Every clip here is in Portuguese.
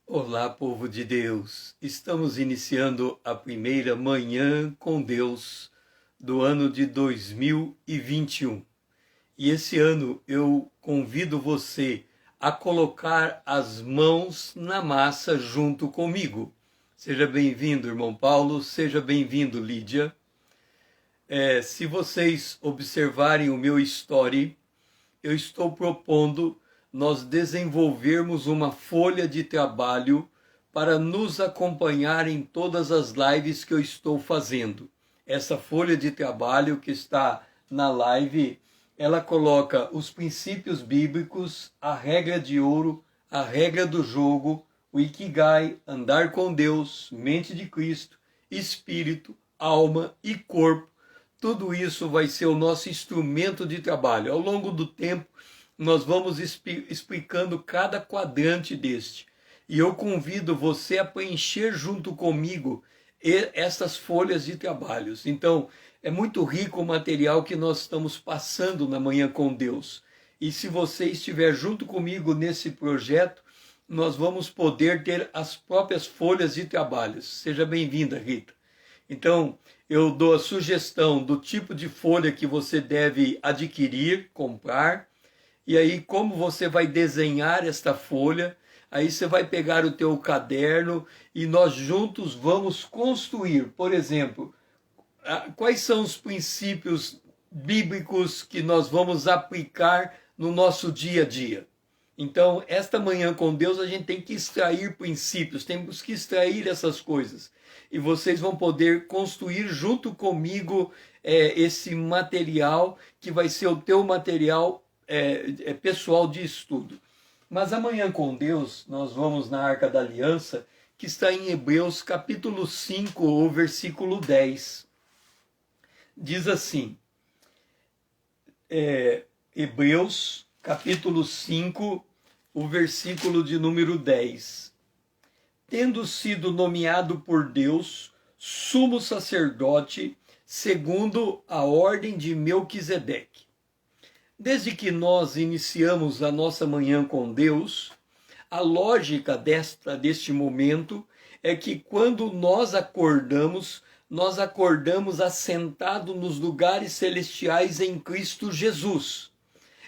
Olá, povo de Deus! Estamos iniciando a primeira Manhã com Deus do ano de 2021. E esse ano eu convido você a colocar as mãos na massa junto comigo. Seja bem-vindo, irmão Paulo, seja bem-vindo, Lídia. Se vocês observarem o meu story, eu estou propondo nós desenvolvermos uma folha de trabalho para nos acompanhar em todas as lives que eu estou fazendo. Essa folha de trabalho que está na live, ela coloca os princípios bíblicos, a regra de ouro, a regra do jogo, o Ikigai, andar com Deus, mente de Cristo, espírito, alma e corpo. Tudo isso vai ser o nosso instrumento de trabalho. Ao longo do tempo, nós vamos explicando cada quadrante deste. E eu convido você a preencher junto comigo essas folhas de trabalhos. Então, é muito rico o material que nós estamos passando na Manhã com Deus. E se você estiver junto comigo nesse projeto, nós vamos poder ter as próprias folhas de trabalhos. Seja bem-vinda, Rita. Então, eu dou a sugestão do tipo de folha que você deve adquirir, comprar, e aí como você vai desenhar esta folha, aí você vai pegar o teu caderno e nós juntos vamos construir, por exemplo, quais são os princípios bíblicos que nós vamos aplicar no nosso dia a dia. Então, esta manhã com Deus, a gente tem que extrair princípios, temos que extrair essas coisas. E vocês vão poder construir junto comigo esse material, que vai ser o teu material pessoal de estudo. Mas amanhã com Deus, nós vamos na Arca da Aliança, que está em Hebreus capítulo 5, ou versículo 10. Diz assim, Hebreus capítulo 5, o versículo de número 10. Tendo sido nomeado por Deus sumo sacerdote, segundo a ordem de Melquisedeque. Desde que nós iniciamos a nossa manhã com Deus, a lógica deste momento é que quando nós acordamos assentado nos lugares celestiais em Cristo Jesus.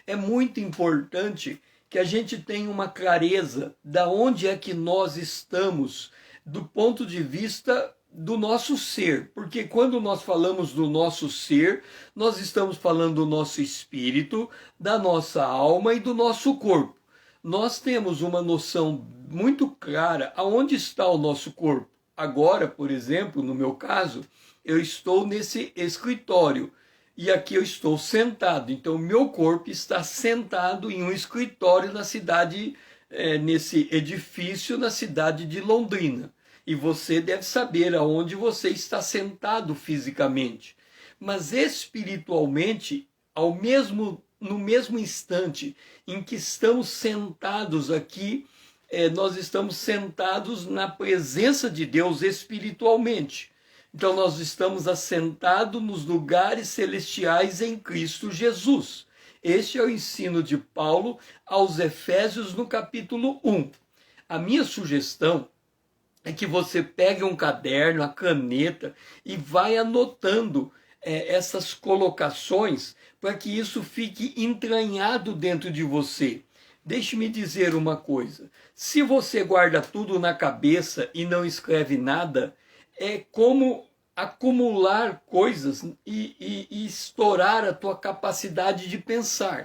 É muito importante que a gente tenha uma clareza da onde é que nós estamos do ponto de vista do nosso ser, porque quando nós falamos do nosso ser, nós estamos falando do nosso espírito, da nossa alma e do nosso corpo. Nós temos uma noção muito clara aonde está o nosso corpo. Agora, por exemplo, no meu caso, eu estou nesse escritório e aqui eu estou sentado. Então, meu corpo está sentado em um escritório na cidade, nesse edifício na cidade de Londrina. E você deve saber aonde você está sentado fisicamente. Mas espiritualmente, no mesmo instante em que estamos sentados aqui, nós estamos sentados na presença de Deus espiritualmente. Então nós estamos assentados nos lugares celestiais em Cristo Jesus. Este é o ensino de Paulo aos Efésios no capítulo 1. A minha sugestão é que você pegue um caderno, a caneta e vai anotando essas colocações para que isso fique entranhado dentro de você. Deixe-me dizer uma coisa, se você guarda tudo na cabeça e não escreve nada, é como acumular coisas e estourar a tua capacidade de pensar.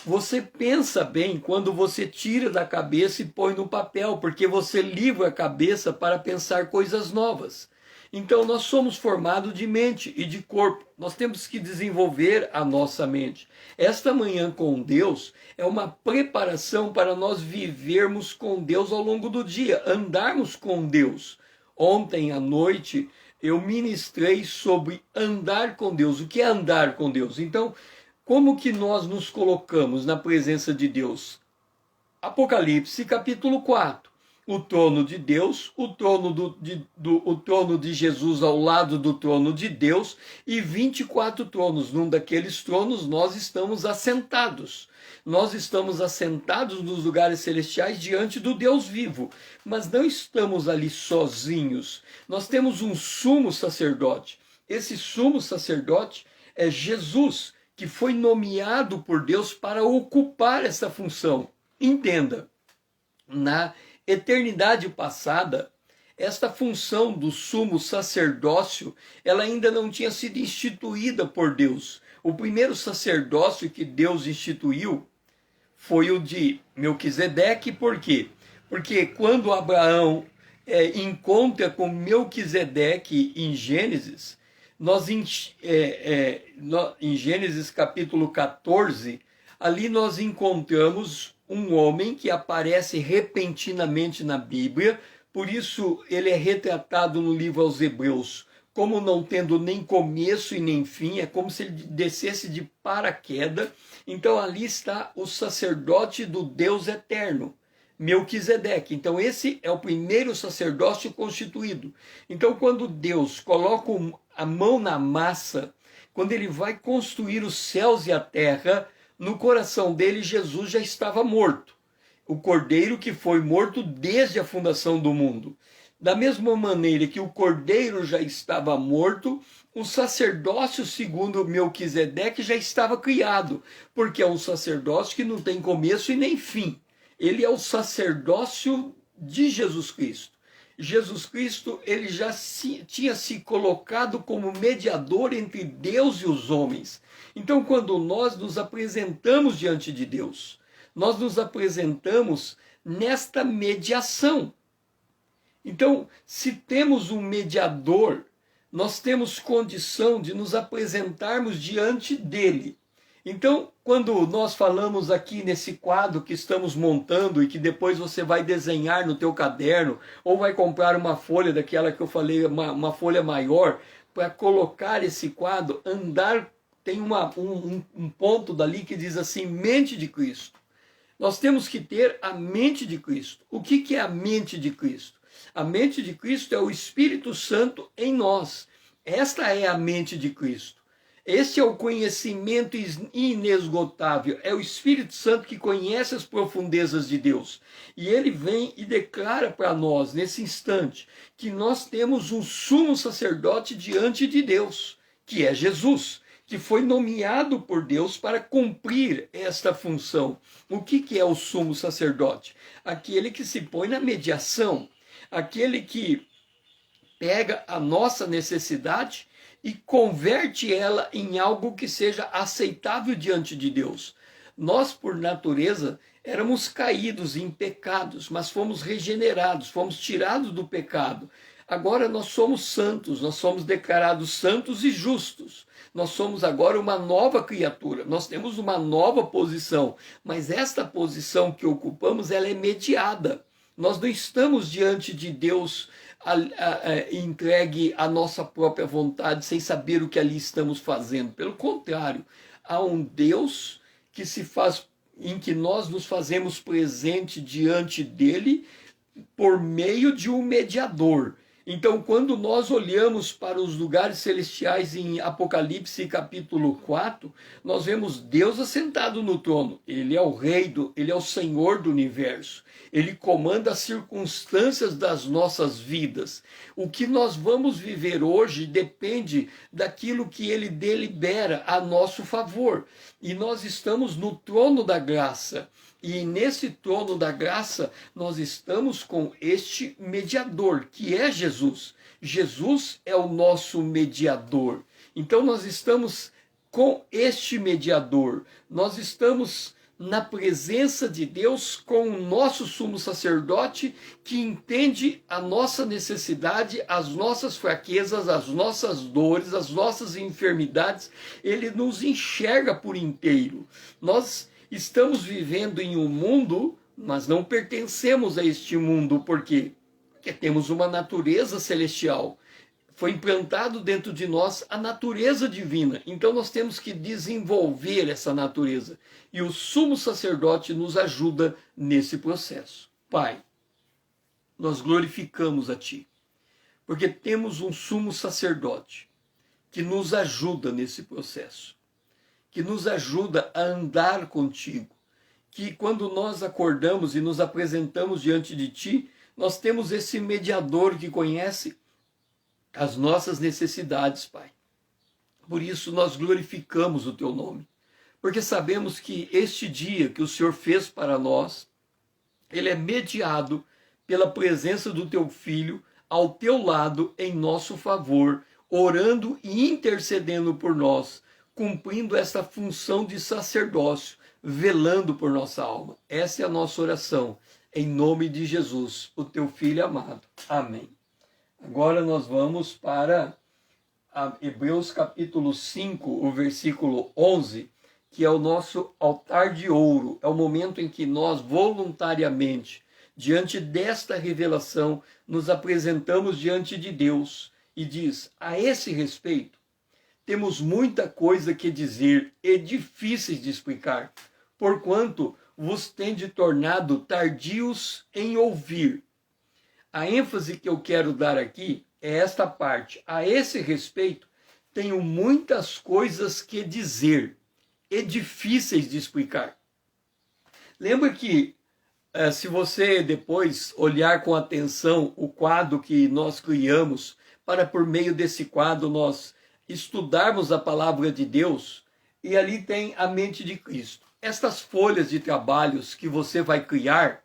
Você pensa bem quando você tira da cabeça e põe no papel, porque você livra a cabeça para pensar coisas novas. Então nós somos formados de mente e de corpo. Nós temos que desenvolver a nossa mente. Esta manhã com Deus é uma preparação para nós vivermos com Deus ao longo do dia, andarmos com Deus. Ontem à noite eu ministrei sobre andar com Deus. O que é andar com Deus? Então, como que nós nos colocamos na presença de Deus? Apocalipse capítulo 4. o trono de Deus, o trono o trono de Jesus ao lado do trono de Deus e 24 tronos. Num daqueles tronos nós estamos assentados. Nós estamos assentados nos lugares celestiais diante do Deus vivo, mas não estamos ali sozinhos. Nós temos um sumo sacerdote. Esse sumo sacerdote é Jesus, que foi nomeado por Deus para ocupar essa função. Entenda, na eternidade passada, esta função do sumo sacerdócio, ela ainda não tinha sido instituída por Deus. O primeiro sacerdócio que Deus instituiu foi o de Melquisedeque. Por quê? Porque quando Abraão encontra com Melquisedeque em Gênesis, em Gênesis capítulo 14, ali nós encontramos um homem que aparece repentinamente na Bíblia, por isso ele é retratado no livro aos Hebreus como não tendo nem começo e nem fim, é como se ele descesse de paraquedas. Então ali está o sacerdote do Deus eterno, Melquisedeque. Então esse é o primeiro sacerdócio constituído. Então quando Deus coloca a mão na massa, quando ele vai construir os céus e a terra, no coração dele Jesus já estava morto. O cordeiro que foi morto desde a fundação do mundo. Da mesma maneira que o cordeiro já estava morto, o sacerdócio segundo Melquisedeque já estava criado, porque é um sacerdócio que não tem começo e nem fim. Ele é o sacerdócio de Jesus Cristo. Jesus Cristo, ele já tinha se colocado como mediador entre Deus e os homens. Então, quando nós nos apresentamos diante de Deus, nós nos apresentamos nesta mediação. Então, se temos um mediador, nós temos condição de nos apresentarmos diante dele. Então, quando nós falamos aqui nesse quadro que estamos montando e que depois você vai desenhar no teu caderno, ou vai comprar uma folha daquela que eu falei, uma folha maior, para colocar esse quadro, tem um ponto dali que diz assim, mente de Cristo. Nós temos que ter a mente de Cristo. O que é a mente de Cristo? A mente de Cristo é o Espírito Santo em nós. Esta é a mente de Cristo. Este é o conhecimento inesgotável. É o Espírito Santo que conhece as profundezas de Deus. E ele vem e declara para nós, nesse instante, que nós temos um sumo sacerdote diante de Deus, que é Jesus, que foi nomeado por Deus para cumprir esta função. O que é o sumo sacerdote? Aquele que se põe na mediação, aquele que pega a nossa necessidade e converte ela em algo que seja aceitável diante de Deus. Nós, por natureza, éramos caídos em pecados, mas fomos regenerados, fomos tirados do pecado. Agora nós somos santos, nós somos declarados santos e justos. Nós somos agora uma nova criatura, nós temos uma nova posição, mas esta posição que ocupamos, ela é mediada. Nós não estamos diante de Deus entregue à nossa própria vontade, sem saber o que ali estamos fazendo. Pelo contrário, há um Deus que em que nós nos fazemos presente diante dele por meio de um mediador. Então, quando nós olhamos para os lugares celestiais em Apocalipse capítulo 4, nós vemos Deus assentado no trono. Ele é o rei, ele é o Senhor do universo. Ele comanda as circunstâncias das nossas vidas. O que nós vamos viver hoje depende daquilo que ele delibera a nosso favor. E nós estamos no trono da graça. E nesse trono da graça, nós estamos com este mediador, que é Jesus. Jesus é o nosso mediador. Então nós estamos com este mediador. Nós estamos na presença de Deus com o nosso sumo sacerdote, que entende a nossa necessidade, as nossas fraquezas, as nossas dores, as nossas enfermidades. Ele nos enxerga por inteiro. Nós estamos vivendo em um mundo, mas não pertencemos a este mundo. Por quê? Porque temos uma natureza celestial. Foi implantado dentro de nós a natureza divina. Então nós temos que desenvolver essa natureza. E o sumo sacerdote nos ajuda nesse processo. Pai, nós glorificamos a Ti, porque temos um sumo sacerdote que nos ajuda nesse processo, que nos ajuda a andar contigo, que quando nós acordamos e nos apresentamos diante de Ti, nós temos esse mediador que conhece as nossas necessidades, Pai. Por isso nós glorificamos o Teu nome, porque sabemos que este dia que o Senhor fez para nós, ele é mediado pela presença do Teu Filho ao Teu lado, em nosso favor, orando e intercedendo por nós, cumprindo essa função de sacerdócio, velando por nossa alma. Essa é a nossa oração, em nome de Jesus, o Teu Filho amado. Amém. Agora nós vamos para Hebreus capítulo 5, o versículo 11, que é o nosso altar de ouro. É o momento em que nós voluntariamente, diante desta revelação, nos apresentamos diante de Deus e diz: a esse respeito, temos muita coisa que dizer e difíceis de explicar, porquanto vos tende tornado tardios em ouvir. A ênfase que eu quero dar aqui é esta parte. A esse respeito, tenho muitas coisas que dizer e difíceis de explicar. Lembra que, se você depois olhar com atenção o quadro que nós criamos, para por meio desse quadro nós estudarmos a palavra de Deus, e ali tem a mente de Cristo. Estas folhas de trabalhos que você vai criar,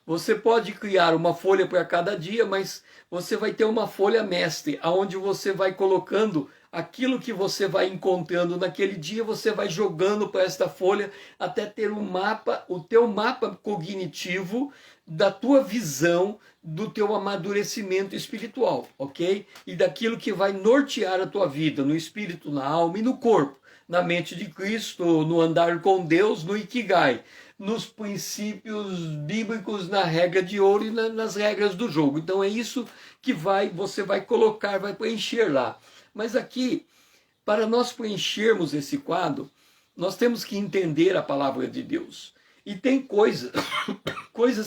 você pode criar uma folha para cada dia, mas você vai ter uma folha mestre, onde você vai colocando aquilo que você vai encontrando naquele dia, você vai jogando para esta folha até ter um mapa, o teu mapa cognitivo da tua visão, do teu amadurecimento espiritual, ok? E daquilo que vai nortear a tua vida, no espírito, na alma e no corpo, na mente de Cristo, no andar com Deus, no Ikigai, nos princípios bíblicos, na regra de ouro e nas regras do jogo. Então é isso que você vai colocar, vai preencher lá. Mas aqui, para nós preenchermos esse quadro, nós temos que entender a palavra de Deus. E tem coisas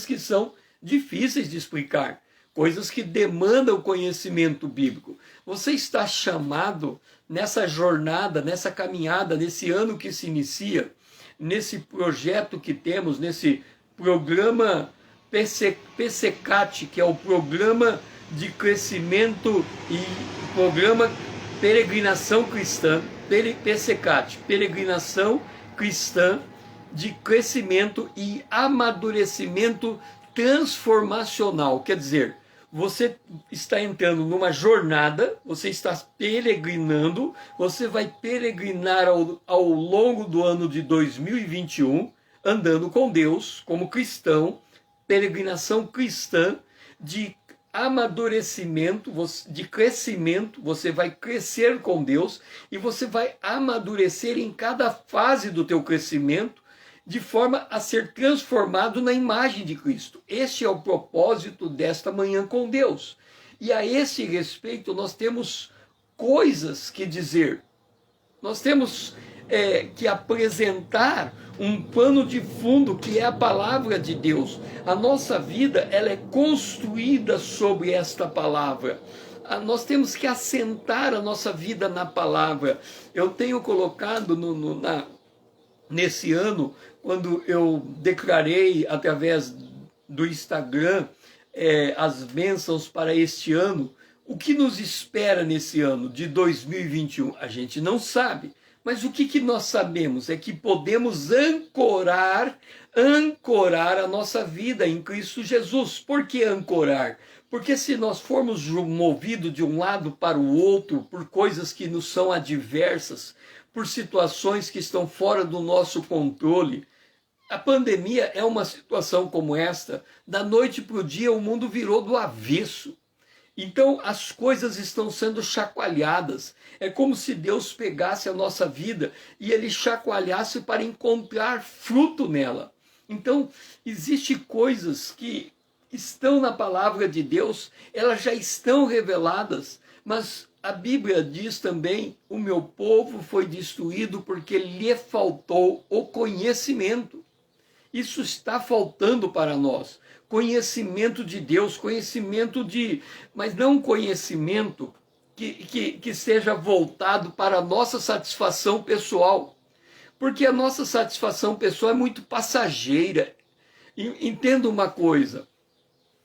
que são difíceis de explicar, coisas que demandam conhecimento bíblico. Você está chamado nessa jornada, nessa caminhada, nesse ano que se inicia, nesse projeto que temos, nesse programa PCCAT, que é o Programa de Crescimento e Programa Peregrinação Cristã, PCCAT, Peregrinação Cristã de Crescimento e Amadurecimento Transformacional. Quer dizer, você está entrando numa jornada, você está peregrinando, você vai peregrinar ao longo do ano de 2021, andando com Deus, como cristão, peregrinação cristã de amadurecimento, de crescimento. Você vai crescer com Deus e você vai amadurecer em cada fase do teu crescimento, de forma a ser transformado na imagem de Cristo. Este é o propósito desta manhã com Deus. E a esse respeito nós temos coisas que dizer. Nós temos que apresentar um pano de fundo que é a palavra de Deus. A nossa vida, ela é construída sobre esta palavra. Nós temos que assentar a nossa vida na palavra. Eu tenho colocado nesse ano, quando eu declarei através do Instagram as bênçãos para este ano, o que nos espera nesse ano de 2021? A gente não sabe. Mas o que nós sabemos é que podemos ancorar a nossa vida em Cristo Jesus. Por que ancorar? Porque se nós formos movidos de um lado para o outro por coisas que nos são adversas, por situações que estão fora do nosso controle, a pandemia é uma situação como esta. Da noite para o dia o mundo virou do avesso. Então as coisas estão sendo chacoalhadas. É como se Deus pegasse a nossa vida e Ele chacoalhasse para encontrar fruto nela. Então existem coisas que estão na palavra de Deus, elas já estão reveladas, mas a Bíblia diz também: o meu povo foi destruído porque lhe faltou o conhecimento. Isso está faltando para nós. conhecimento de Deus, mas não um conhecimento que seja voltado para a nossa satisfação pessoal. Porque a nossa satisfação pessoal é muito passageira. Entenda uma coisa,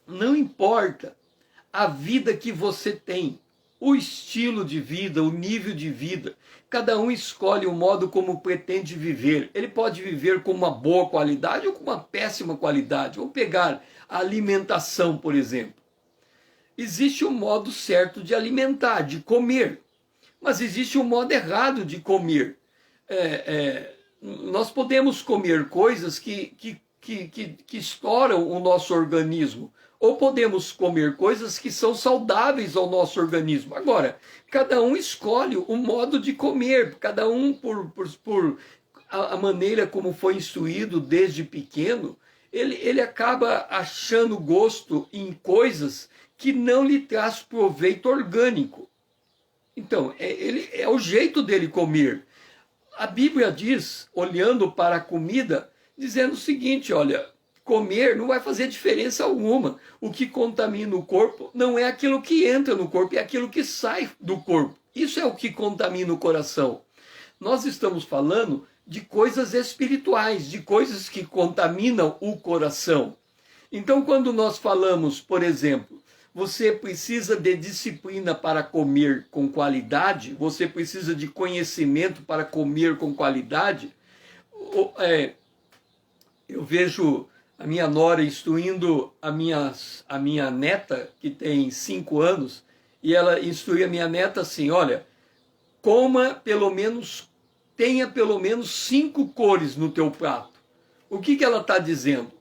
não importa a vida que você tem, o estilo de vida, o nível de vida, cada um escolhe o modo como pretende viver. Ele pode viver com uma boa qualidade ou com uma péssima qualidade. Vamos pegar a alimentação, por exemplo. Existe um modo certo de alimentar, de comer, mas existe um modo errado de comer. Nós podemos comer coisas que estouram o nosso organismo, ou podemos comer coisas que são saudáveis ao nosso organismo. Agora, cada um escolhe o modo de comer, cada um por a maneira como foi instruído desde pequeno, ele acaba achando gosto em coisas que não lhe traz proveito orgânico. Então, é o jeito dele comer. A Bíblia diz, olhando para a comida, dizendo o seguinte, olha, comer não vai fazer diferença alguma. O que contamina o corpo não é aquilo que entra no corpo, é aquilo que sai do corpo. Isso é o que contamina o coração. Nós estamos falando de coisas espirituais, de coisas que contaminam o coração. Então, quando nós falamos, por exemplo, você precisa de disciplina para comer com qualidade, você precisa de conhecimento para comer com qualidade, eu vejo a minha nora instruindo a minha neta, que tem 5 anos, e ela instrui a minha neta assim, olha, tenha pelo menos 5 cores no teu prato. O que ela está dizendo?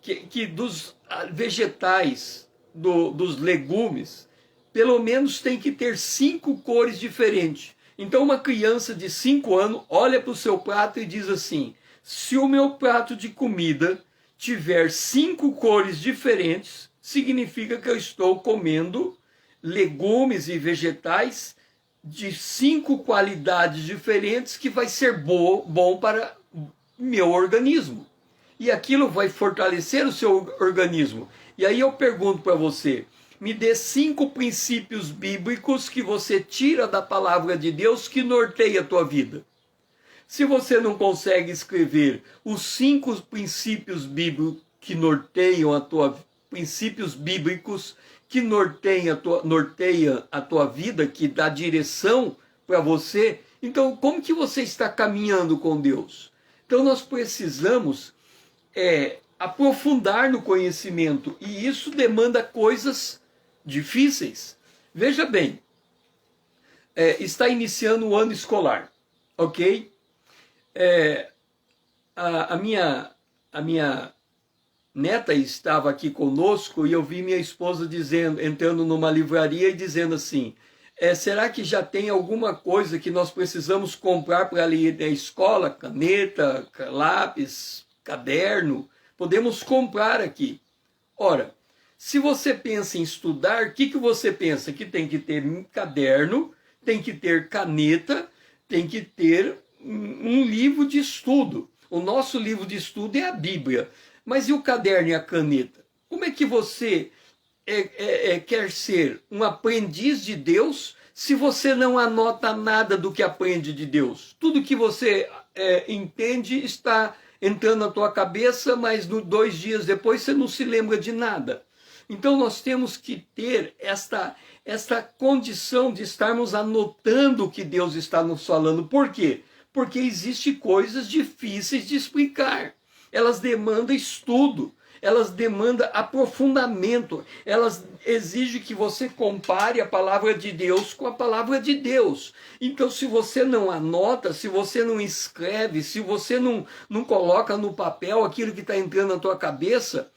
Que dos vegetais, dos legumes, pelo menos tem que ter 5 cores diferentes. Então uma criança de 5 anos olha para o seu prato e diz assim, se o meu prato de comida tiver 5 cores diferentes, significa que eu estou comendo legumes e vegetais de 5 qualidades diferentes que vai ser bom para meu organismo. E aquilo vai fortalecer o seu organismo. E aí eu pergunto para você, me dê 5 princípios bíblicos que você tira da palavra de Deus que norteia a tua vida. Se você não consegue escrever os 5 princípios bíblicos que norteiam princípios bíblicos que norteia a tua vida, que dá direção para você, então como que você está caminhando com Deus? Então nós precisamos aprofundar no conhecimento, e isso demanda coisas difíceis. Veja bem, está iniciando o ano escolar, ok? A minha neta estava aqui conosco e eu vi minha esposa entrando numa livraria e dizendo assim, será que já tem alguma coisa que nós precisamos comprar para ir na escola? Caneta, lápis, caderno, podemos comprar aqui. Ora, se você pensa em estudar, o que você pensa? Que tem que ter um caderno, tem que ter caneta, tem que ter um livro de estudo. O nosso livro de estudo é a Bíblia. Mas e o caderno e a caneta? Como é que você quer ser um aprendiz de Deus se você não anota nada do que aprende de Deus? Tudo que você entende está entrando na tua cabeça, mas 2 dias depois você não se lembra de nada. Então nós temos que ter esta condição de estarmos anotando o que Deus está nos falando. Por quê? Porque existem coisas difíceis de explicar. Elas demandam estudo, elas demandam aprofundamento, elas exigem que você compare a palavra de Deus com a palavra de Deus. Então, se você não anota, se você não escreve, se você não coloca no papel aquilo que está entrando na tua cabeça,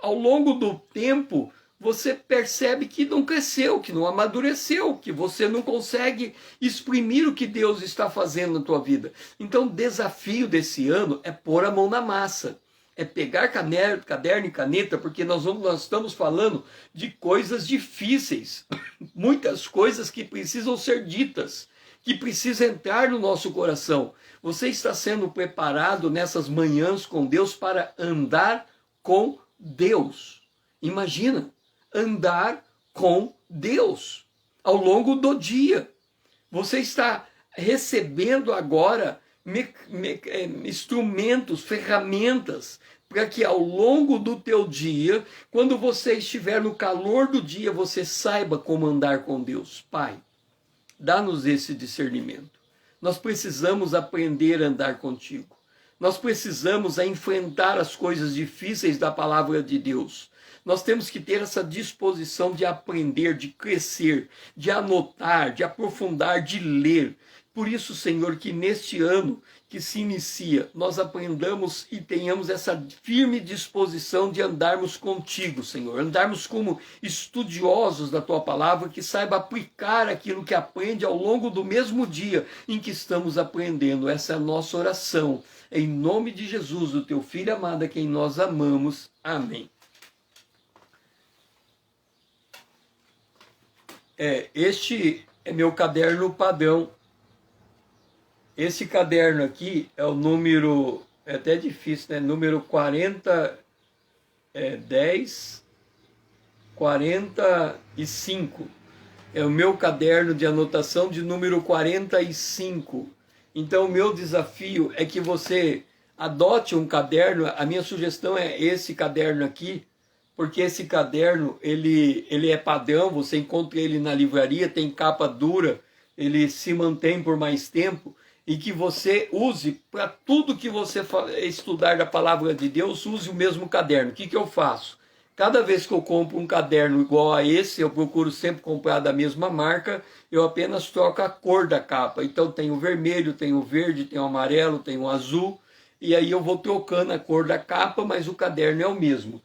ao longo do tempo, você percebe que não cresceu, que não amadureceu, que você não consegue exprimir o que Deus está fazendo na tua vida. Então, o desafio desse ano é pôr a mão na massa, é pegar caderno e caneta, porque nós estamos falando de coisas difíceis, muitas coisas que precisam ser ditas, que precisam entrar no nosso coração. Você está sendo preparado nessas manhãs com Deus para andar com Deus. Imagina, andar com Deus ao longo do dia. Você está recebendo agora instrumentos, ferramentas, para que ao longo do teu dia, quando você estiver no calor do dia, você saiba como andar com Deus. Pai, dá-nos esse discernimento. Nós precisamos aprender a andar contigo. Nós precisamos enfrentar as coisas difíceis da palavra de Deus. Nós temos que ter essa disposição de aprender, de crescer, de anotar, de aprofundar, de ler. Por isso, Senhor, que neste ano que se inicia, nós aprendamos e tenhamos essa firme disposição de andarmos contigo, Senhor. Andarmos como estudiosos da tua palavra, que saiba aplicar aquilo que aprende ao longo do mesmo dia em que estamos aprendendo. Essa é a nossa oração. Em nome de Jesus, o teu Filho amado, a quem nós amamos. Amém. Este é meu caderno padrão. Esse caderno aqui é o número, é até difícil, né? Número 45. É o meu caderno de anotação de número 45. Então, o meu desafio é que você adote um caderno. A minha sugestão é esse caderno aqui, porque esse caderno, ele é padrão, você encontra ele na livraria, tem capa dura, ele se mantém por mais tempo, e que você use para tudo que você estudar da palavra de Deus, use o mesmo caderno. O que eu faço? Cada vez que eu compro um caderno igual a esse, eu procuro sempre comprar da mesma marca, eu apenas troco a cor da capa. Então tem o vermelho, tem o verde, tem o amarelo, tem o azul, e aí eu vou trocando a cor da capa, mas o caderno é o mesmo.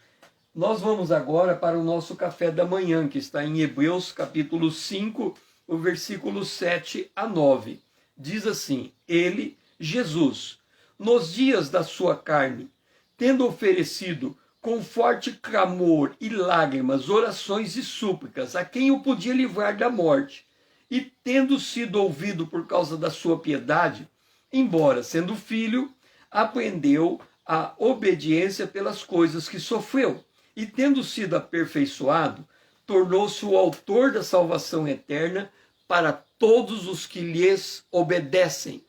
Nós vamos agora para o nosso café da manhã, que está em Hebreus capítulo 5, o versículo 7 a 9. Diz assim: ele, Jesus, nos dias da sua carne, tendo oferecido com forte clamor e lágrimas, orações e súplicas a quem o podia livrar da morte, e tendo sido ouvido por causa da sua piedade, embora sendo filho, aprendeu a obediência pelas coisas que sofreu, e tendo sido aperfeiçoado, tornou-se o autor da salvação eterna para todos os que lhes obedecem.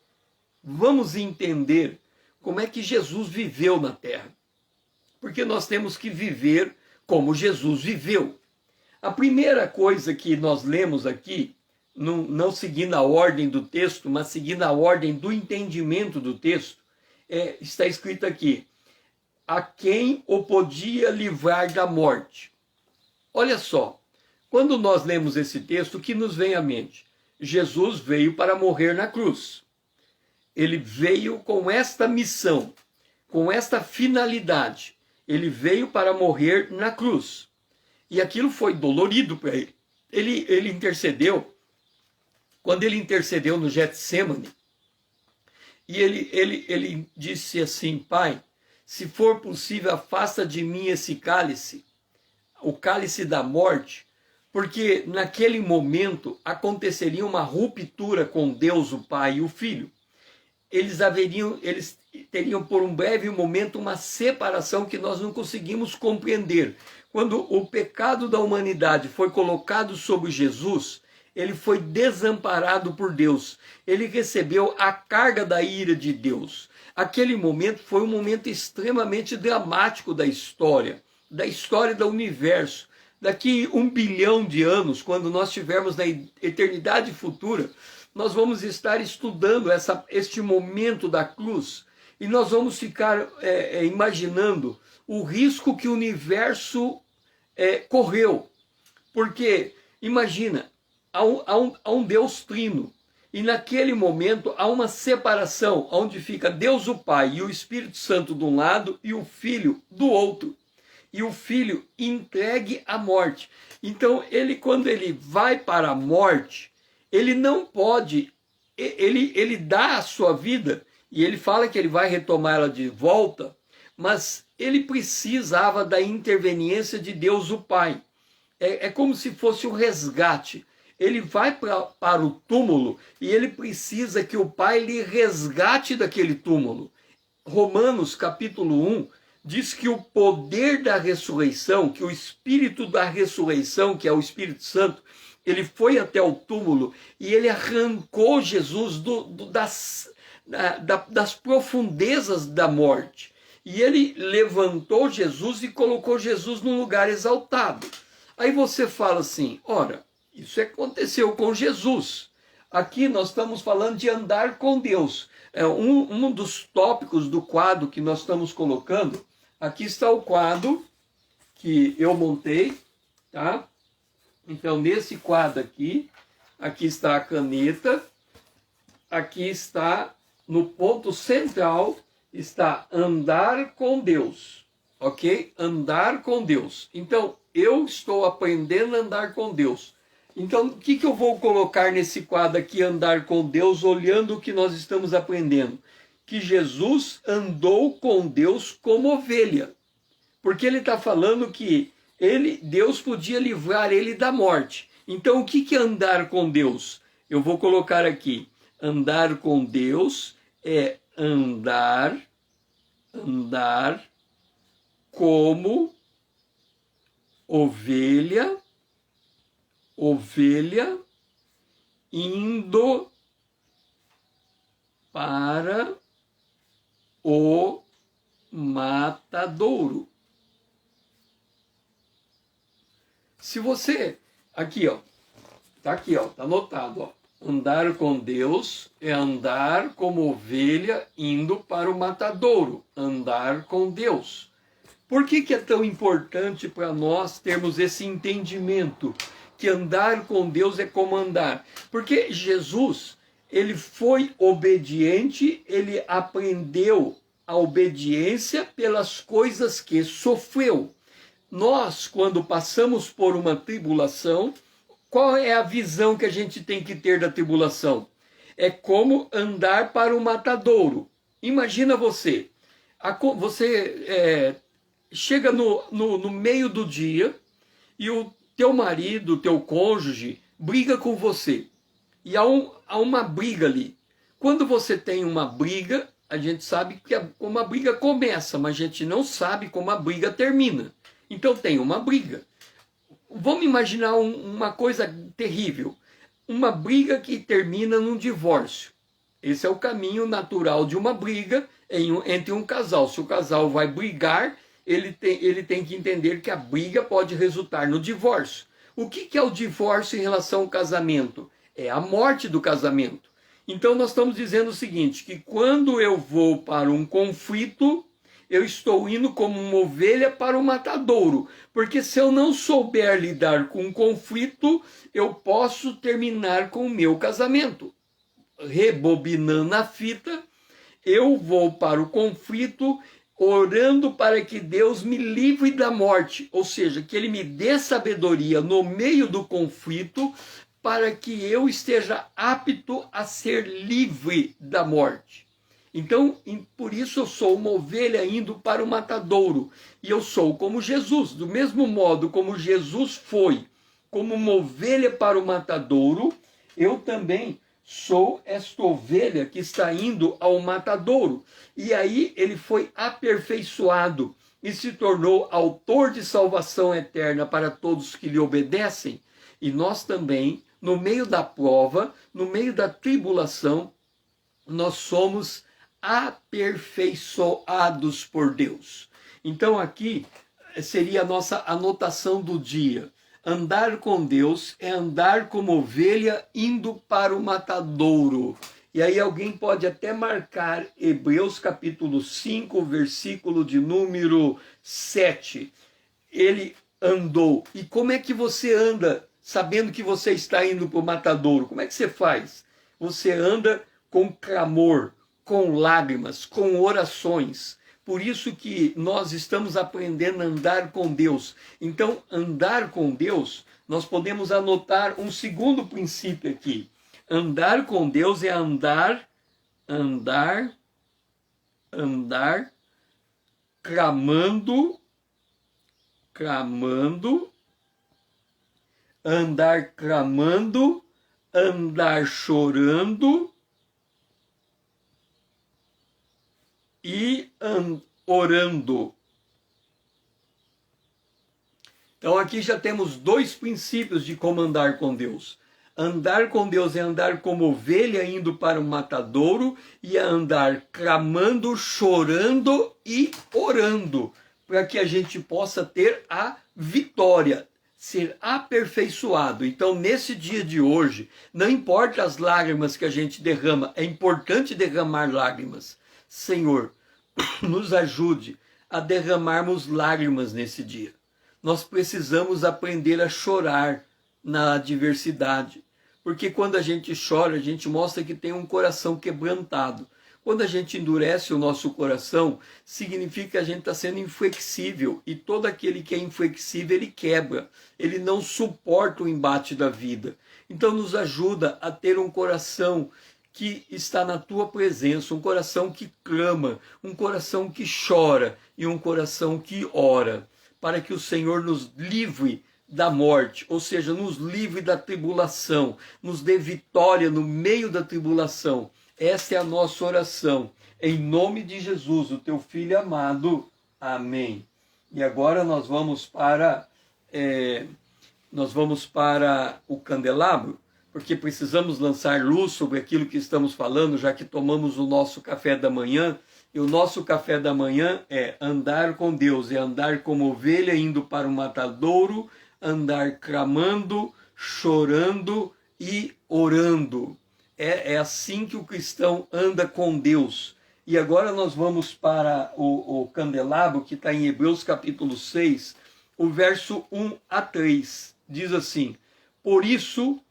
Vamos entender como é que Jesus viveu na terra. Porque nós temos que viver como Jesus viveu. A primeira coisa que nós lemos aqui, não seguindo a ordem do texto, mas seguindo a ordem do entendimento do texto, está escrito aqui: a quem o podia livrar da morte. Olha só, quando nós lemos esse texto, o que nos vem à mente? Jesus veio para morrer na cruz. Ele veio com esta missão, com esta finalidade. Ele veio para morrer na cruz. E aquilo foi dolorido para ele. Ele intercedeu, quando ele intercedeu no Getsêmani, e ele disse assim: Pai, se for possível, afasta de mim esse cálice, o cálice da morte, porque naquele momento aconteceria uma ruptura com Deus, o Pai e o Filho. Eles teriam por um breve momento uma separação que nós não conseguimos compreender. Quando o pecado da humanidade foi colocado sobre Jesus, ele foi desamparado por Deus. Ele recebeu a carga da ira de Deus. Aquele momento foi um momento extremamente dramático da história do universo. Daqui 1 bilhão de anos, quando nós estivermos na eternidade futura, nós vamos estar estudando este momento da cruz, e nós vamos ficar imaginando o risco que o universo correu. Porque, imagina, há um Deus trino, e naquele momento há uma separação, onde fica Deus o Pai e o Espírito Santo de um lado e o Filho do outro. E o Filho entregue à morte. Então, quando ele vai para a morte, ele não pode, ele dá a sua vida, e ele fala que ele vai retomar ela de volta, mas ele precisava da interveniência de Deus o Pai. É como se fosse um resgate. Ele vai para o túmulo e ele precisa que o Pai lhe resgate daquele túmulo. Romanos capítulo 1 diz que o poder da ressurreição, que o Espírito da ressurreição, que é o Espírito Santo, ele foi até o túmulo e ele arrancou Jesus das profundezas da morte. E ele levantou Jesus e colocou Jesus num lugar exaltado. Aí você fala assim, ora, isso aconteceu com Jesus. Aqui nós estamos falando de andar com Deus. É um dos tópicos do quadro que nós estamos colocando. Aqui está o quadro que eu montei, tá? Então, nesse quadro aqui está a caneta, aqui está, no ponto central, está andar com Deus, ok? Andar com Deus. Então, eu estou aprendendo a andar com Deus. Então, o que eu vou colocar nesse quadro aqui, andar com Deus, olhando o que nós estamos aprendendo? Que Jesus andou com Deus como ovelha. Porque ele está falando que Deus podia livrar ele da morte. Então, o que é andar com Deus? Eu vou colocar aqui. Andar com Deus é andar como ovelha indo para o matadouro. Se você, aqui ó, tá anotado, ó. Andar com Deus é andar como ovelha indo para o matadouro. Andar com Deus. Por que é tão importante para nós termos esse entendimento que andar com Deus é como andar? Porque Jesus, ele foi obediente, ele aprendeu a obediência pelas coisas que sofreu. Nós, quando passamos por uma tribulação, qual é a visão que a gente tem que ter da tribulação? É como andar para o matadouro. Imagina você chega no meio do dia e o teu marido, o teu cônjuge, briga com você. E há uma briga ali. Quando você tem uma briga, a gente sabe como a briga começa, mas a gente não sabe como a briga termina. Então tem uma briga. Vamos imaginar uma coisa terrível. Uma briga que termina num divórcio. Esse é o caminho natural de uma briga entre um casal. Se o casal vai brigar, ele tem que entender que a briga pode resultar no divórcio. O que é o divórcio em relação ao casamento? É a morte do casamento. Então nós estamos dizendo o seguinte, que quando eu vou para um conflito, eu estou indo como uma ovelha para o matadouro. Porque se eu não souber lidar com um conflito, eu posso terminar com o meu casamento. Rebobinando a fita, eu vou para o conflito, orando para que Deus me livre da morte. Ou seja, que Ele me dê sabedoria no meio do conflito, para que eu esteja apto a ser livre da morte. Então, por isso eu sou uma ovelha indo para o matadouro. E eu sou como Jesus. Do mesmo modo como Jesus foi como uma ovelha para o matadouro, eu também sou esta ovelha que está indo ao matadouro. E aí ele foi aperfeiçoado e se tornou autor de salvação eterna para todos que lhe obedecem. E nós também, no meio da prova, no meio da tribulação, nós somos aperfeiçoados por Deus. Então aqui seria a nossa anotação do dia. Andar com Deus é andar como ovelha indo para o matadouro. E aí alguém pode até marcar Hebreus capítulo 5, versículo de número 7. Ele andou. E como é que você anda sabendo que você está indo para o matadouro? Como é que você faz? Você anda com clamor, com lágrimas, com orações. Por isso que nós estamos aprendendo a andar com Deus. Então, andar com Deus, nós podemos anotar um segundo princípio aqui. Andar com Deus é andar, clamando, andar chorando, e orando. Então aqui já temos dois princípios de como andar com Deus. Andar com Deus é andar como ovelha indo para o matadouro e é andar clamando, chorando e orando, para que a gente possa ter a vitória, ser aperfeiçoado. Então, nesse dia de hoje, não importa as lágrimas que a gente derrama, é importante derramar lágrimas. Senhor, nos ajude a derramarmos lágrimas nesse dia. Nós precisamos aprender a chorar na adversidade, porque quando a gente chora, a gente mostra que tem um coração quebrantado. Quando a gente endurece o nosso coração, significa que a gente está sendo inflexível, e todo aquele que é inflexível, ele quebra, ele não suporta o embate da vida. Então nos ajuda a ter um coração que está na tua presença, um coração que clama, um coração que chora e um coração que ora, para que o Senhor nos livre da morte, ou seja, nos livre da tribulação, nos dê vitória no meio da tribulação. Essa é a nossa oração, em nome de Jesus, o teu Filho amado. Amém. E agora nós vamos para o candelabro, porque precisamos lançar luz sobre aquilo que estamos falando, já que tomamos o nosso café da manhã. E o nosso café da manhã é andar com Deus, é andar como ovelha indo para o matadouro, andar clamando, chorando e orando. É assim que o cristão anda com Deus. E agora nós vamos para o candelabro, que está em Hebreus capítulo 6, o verso 1 a 3. Diz assim: por isso,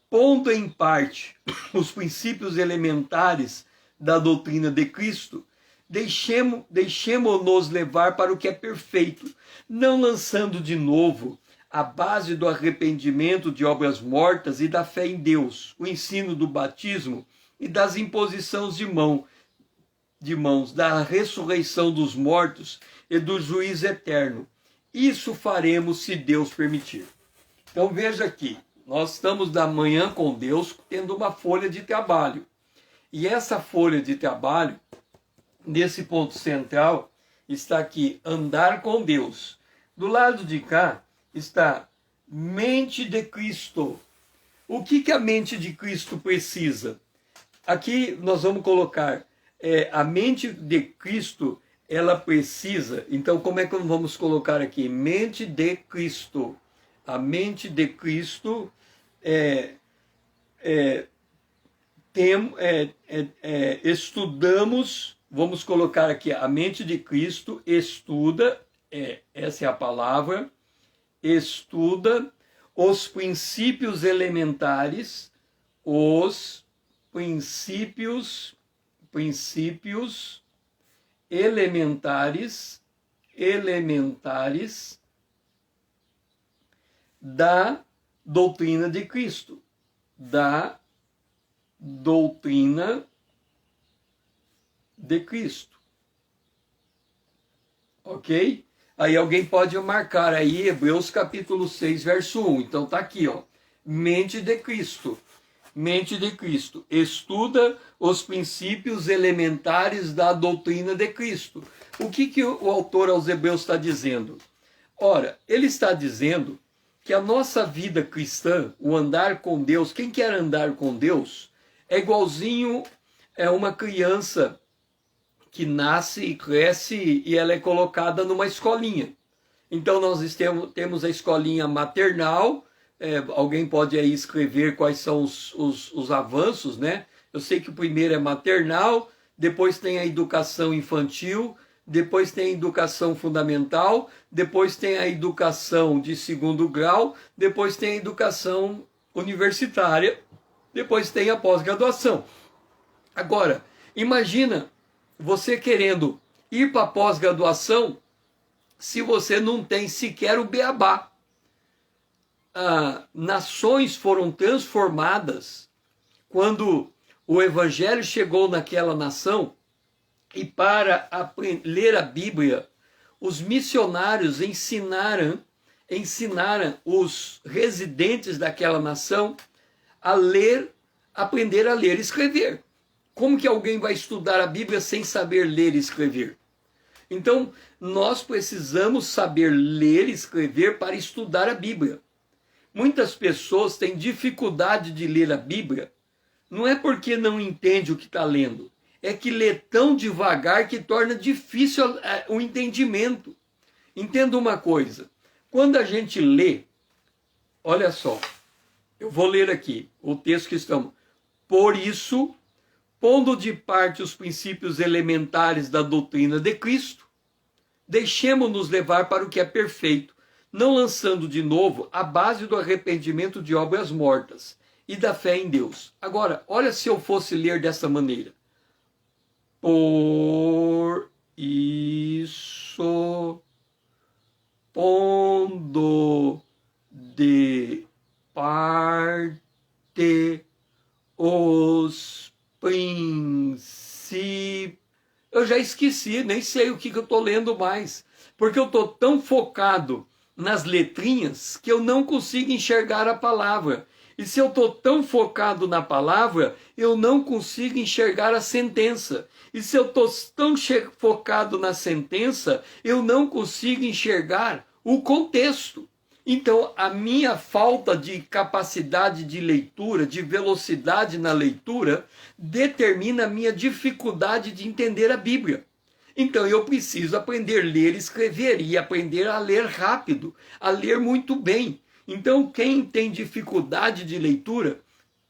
pondo em parte os princípios elementares da doutrina de Cristo, deixemo-nos levar para o que é perfeito, não lançando de novo a base do arrependimento de obras mortas e da fé em Deus, o ensino do batismo e das imposições de mãos, da ressurreição dos mortos e do juízo eterno. Isso faremos se Deus permitir. Então veja aqui, nós estamos da manhã com Deus tendo uma folha de trabalho. E essa folha de trabalho, nesse ponto central, está aqui, andar com Deus. Do lado de cá está mente de Cristo. O que a mente de Cristo precisa? Aqui nós vamos colocar a mente de Cristo, ela precisa. Então, como é que nós vamos colocar aqui? Mente de Cristo. A mente de Cristo estudamos, vamos colocar aqui, a mente de Cristo estuda, essa é a palavra, estuda os princípios elementares, elementares da doutrina de Cristo, da doutrina de Cristo. Ok? Aí alguém pode marcar aí Hebreus capítulo 6, verso 1. Então tá aqui, ó. Mente de Cristo. Mente de Cristo. Estuda os princípios elementares da doutrina de Cristo. O que o autor aos Hebreus está dizendo? Ora, ele está dizendo que a nossa vida cristã, o andar com Deus, quem quer andar com Deus, é igualzinho uma criança que nasce e cresce e ela é colocada numa escolinha. Então nós temos a escolinha maternal, alguém pode aí escrever quais são os avanços, né? Eu sei que o primeiro é maternal, depois tem a educação infantil, depois tem a educação fundamental, depois tem a educação de segundo grau, depois tem a educação universitária, depois tem a pós-graduação. Agora, imagina você querendo ir para a pós-graduação se você não tem sequer o beabá. Nações foram transformadas quando o evangelho chegou naquela nação, e para ler a Bíblia, os missionários ensinaram os residentes daquela nação a ler, aprender a ler e escrever. Como que alguém vai estudar a Bíblia sem saber ler e escrever? Então, nós precisamos saber ler e escrever para estudar a Bíblia. Muitas pessoas têm dificuldade de ler a Bíblia, não é porque não entende o que está lendo, é que lê tão devagar que torna difícil o entendimento. Entenda uma coisa, quando a gente lê, olha só, eu vou ler aqui o texto que estamos. Por isso, pondo de parte os princípios elementares da doutrina de Cristo, deixemo-nos levar para o que é perfeito, não lançando de novo a base do arrependimento de obras mortas e da fé em Deus. Agora, olha se eu fosse ler dessa maneira. Por isso, pondo de parte os princípios. Eu já esqueci, nem sei o que eu estou lendo mais, porque eu estou tão focado nas letrinhas que eu não consigo enxergar a palavra. E se eu estou tão focado na palavra, eu não consigo enxergar a sentença. E se eu estou tão focado na sentença, eu não consigo enxergar o contexto. Então, a minha falta de capacidade de leitura, de velocidade na leitura, determina a minha dificuldade de entender a Bíblia. Então, eu preciso aprender a ler e escrever, e aprender a ler rápido, a ler muito bem. Então, quem tem dificuldade de leitura,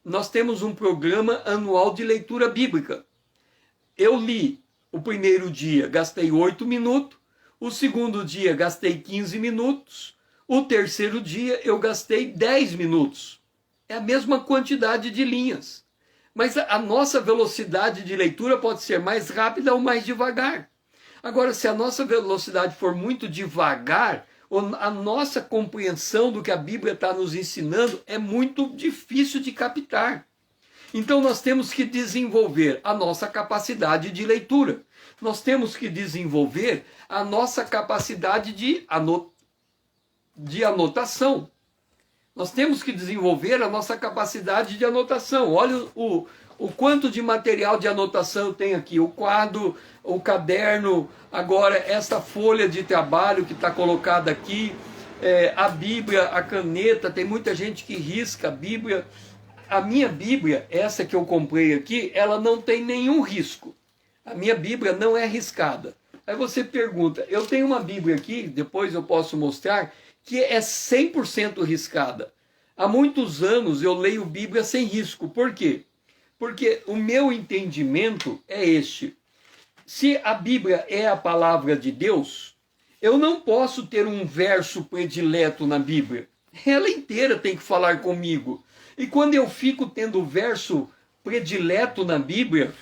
nós temos um programa anual de leitura bíblica. Eu li o primeiro dia, gastei 8 minutos, o segundo dia, gastei 15 minutos, o terceiro dia, eu gastei 10 minutos. É a mesma quantidade de linhas. Mas a nossa velocidade de leitura pode ser mais rápida ou mais devagar. Agora, se a nossa velocidade for muito devagar, a nossa compreensão do que a Bíblia está nos ensinando é muito difícil de captar. Então nós temos que desenvolver a nossa capacidade de leitura. Nós temos que desenvolver a nossa capacidade de anotação. Nós temos que desenvolver a nossa capacidade de anotação. Olha o quanto de material de anotação eu tenho aqui. O quadro, o caderno, agora essa folha de trabalho que está colocada aqui, a Bíblia, a caneta, tem muita gente que risca a Bíblia. A minha Bíblia, essa que eu comprei aqui, ela não tem nenhum risco. A minha Bíblia não é riscada. Aí você pergunta, eu tenho uma Bíblia aqui, depois eu posso mostrar, que é 100% riscada. Há muitos anos eu leio Bíblia sem risco. Por quê? Porque o meu entendimento é este. Se a Bíblia é a palavra de Deus, eu não posso ter um verso predileto na Bíblia. Ela inteira tem que falar comigo. E quando eu fico tendo verso predileto na Bíblia,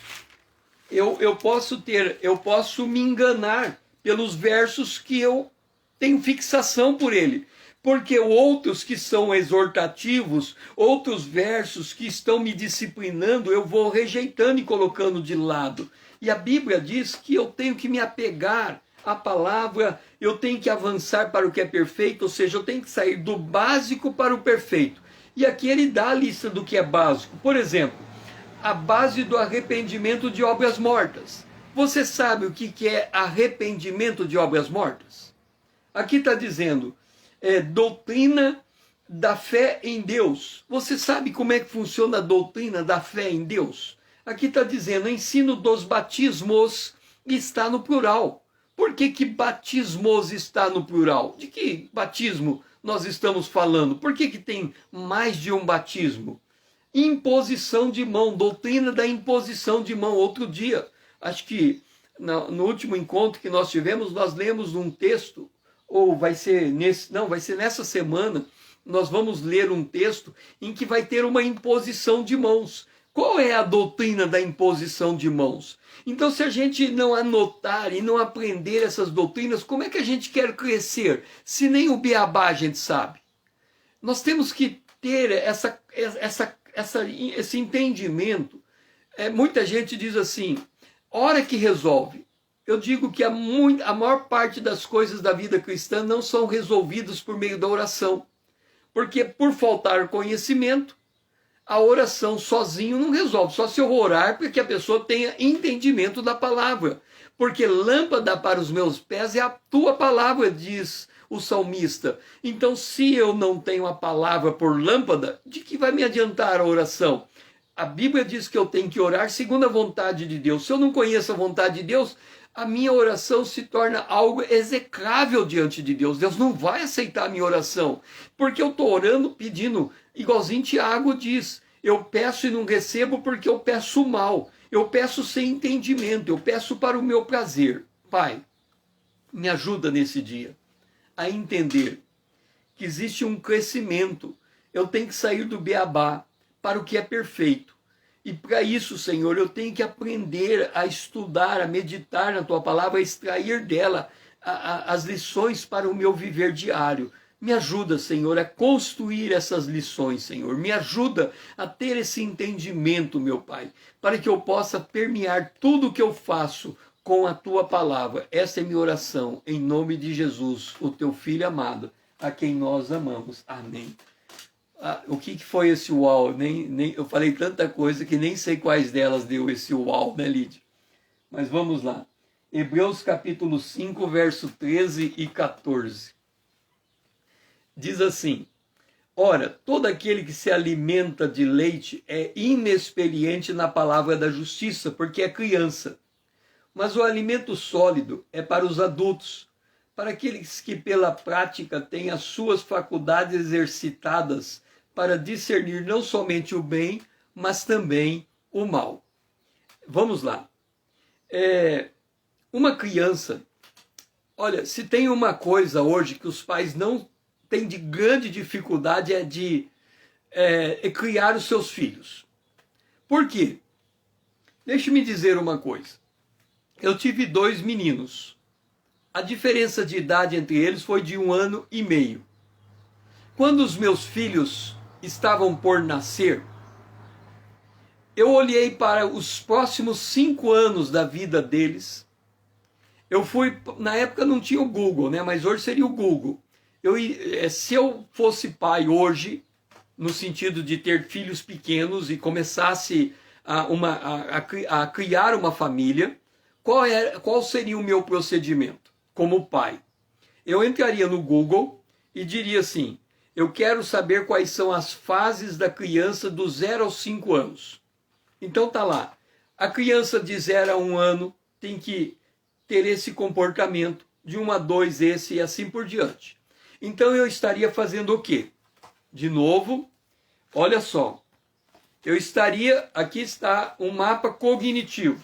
eu posso me enganar pelos versos que eu tenho fixação por ele. Porque outros que são exortativos, outros versos que estão me disciplinando, eu vou rejeitando e colocando de lado. E a Bíblia diz que eu tenho que me apegar à palavra, eu tenho que avançar para o que é perfeito, ou seja, eu tenho que sair do básico para o perfeito. E aqui ele dá a lista do que é básico. Por exemplo, a base do arrependimento de obras mortas. Você sabe o que é arrependimento de obras mortas? Aqui está dizendo, doutrina da fé em Deus. Você sabe como é que funciona a doutrina da fé em Deus? Aqui está dizendo, ensino dos batismos, está no plural. Por que batismos está no plural? De que batismo nós estamos falando? Por que tem mais de um batismo? Imposição de mão, doutrina da imposição de mão. Outro dia, acho que no último encontro que nós tivemos, nós lemos um texto, ou vai ser nessa semana, nós vamos ler um texto em que vai ter uma imposição de mãos. Qual é a doutrina da imposição de mãos? Então, se a gente não anotar e não aprender essas doutrinas, como é que a gente quer crescer, se nem o beabá a gente sabe? Nós temos que ter esse entendimento. Muita gente diz assim, hora que resolve. Eu digo que a maior parte das coisas da vida cristã não são resolvidas por meio da oração. Porque por faltar conhecimento, a oração sozinho não resolve. Só se eu orar para que a pessoa tenha entendimento da palavra. porque lâmpada para os meus pés é a tua palavra, diz o salmista. Então, se eu não tenho a palavra por lâmpada, de que vai me adiantar a oração? A Bíblia diz que eu tenho que orar segundo a vontade de Deus. Se eu não conheço a vontade de Deus, a minha oração se torna algo execrável diante de Deus. Deus não vai aceitar a minha oração, porque eu estou orando pedindo, igualzinho Tiago diz, eu peço e não recebo porque eu peço mal, eu peço sem entendimento, eu peço para o meu prazer. Pai, me ajuda nesse dia a entender que existe um crescimento, eu tenho que sair do beabá para o que é perfeito. E para isso, Senhor, eu tenho que aprender a estudar, a meditar na Tua palavra, a extrair dela as lições para o meu viver diário. Me ajuda, Senhor, a construir essas lições, Senhor. Me ajuda a ter esse entendimento, meu Pai, para que eu possa permear tudo o que eu faço com a Tua palavra. Essa é minha oração, em nome de Jesus, o Teu Filho amado, a quem nós amamos. Amém. O que foi esse uau? Eu falei tanta coisa que nem sei quais delas deu esse uau, né, Lídia? Mas vamos lá. Hebreus capítulo 5, verso 13 e 14. Diz assim: ora, todo aquele que se alimenta de leite é inexperiente na palavra da justiça, porque é criança. Mas o alimento sólido é para os adultos, para aqueles que pela prática têm as suas faculdades exercitadas para discernir não somente o bem, mas também o mal. Vamos lá. Uma criança, olha, se tem uma coisa hoje que os pais não têm de grande dificuldade é criar os seus filhos. Por quê? Deixe-me dizer uma coisa. Eu tive 2 meninos. A diferença de idade entre eles foi de 1 ano e meio. Quando os meus filhos estavam por nascer, eu olhei para os próximos 5 anos da vida deles. Eu fui, na época não tinha o Google, né? Mas hoje seria o Google. Se eu fosse pai hoje, no sentido de ter filhos pequenos e começasse a criar uma família, qual seria o meu procedimento como pai? Eu entraria no Google e diria assim: eu quero saber quais são as fases da criança do 0 aos 5 anos. Então tá lá. A criança de 0 a 1 ano tem que ter esse comportamento, de 1 a 2 esse e assim por diante. Então eu estaria fazendo o quê? De novo, olha só. Aqui está um mapa cognitivo.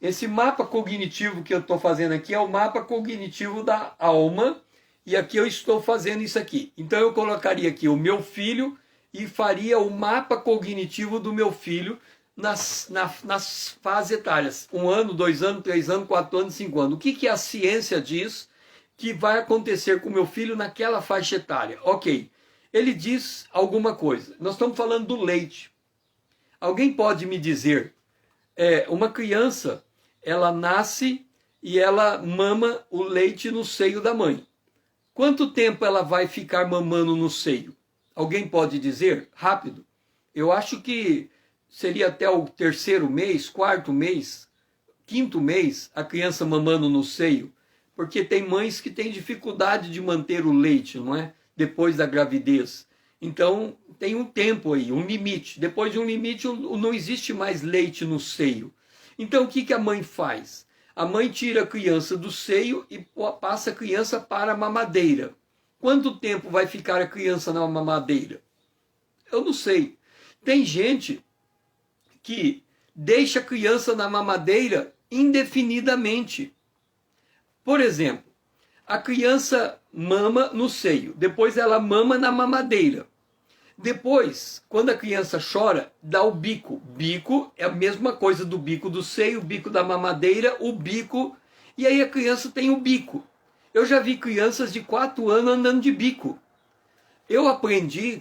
Esse mapa cognitivo que eu estou fazendo aqui é o mapa cognitivo da alma. E aqui eu estou fazendo isso aqui. Então eu colocaria aqui o meu filho e faria o mapa cognitivo do meu filho nas fases etárias. 1 ano, 2 anos, 3 anos, 4 anos, 5 anos. O que a ciência diz que vai acontecer com o meu filho naquela faixa etária? Ok, ele diz alguma coisa. Nós estamos falando do leite. Alguém pode me dizer, uma criança, ela nasce e ela mama o leite no seio da mãe. Quanto tempo ela vai ficar mamando no seio? Alguém pode dizer? Rápido. Eu acho que seria até o 3º mês, 4º mês, 5º mês, a criança mamando no seio. Porque tem mães que têm dificuldade de manter o leite, não é? Depois da gravidez. Então, tem um tempo aí, um limite. Depois de um limite, não existe mais leite no seio. Então, o que a mãe faz? A mãe tira a criança do seio e passa a criança para a mamadeira. Quanto tempo vai ficar a criança na mamadeira? Eu não sei. Tem gente que deixa a criança na mamadeira indefinidamente. Por exemplo, a criança mama no seio, depois ela mama na mamadeira. Depois, quando a criança chora, dá o bico. Bico é a mesma coisa do bico do seio, o bico da mamadeira, o bico. E aí a criança tem o bico. Eu já vi crianças de 4 anos andando de bico. Eu aprendi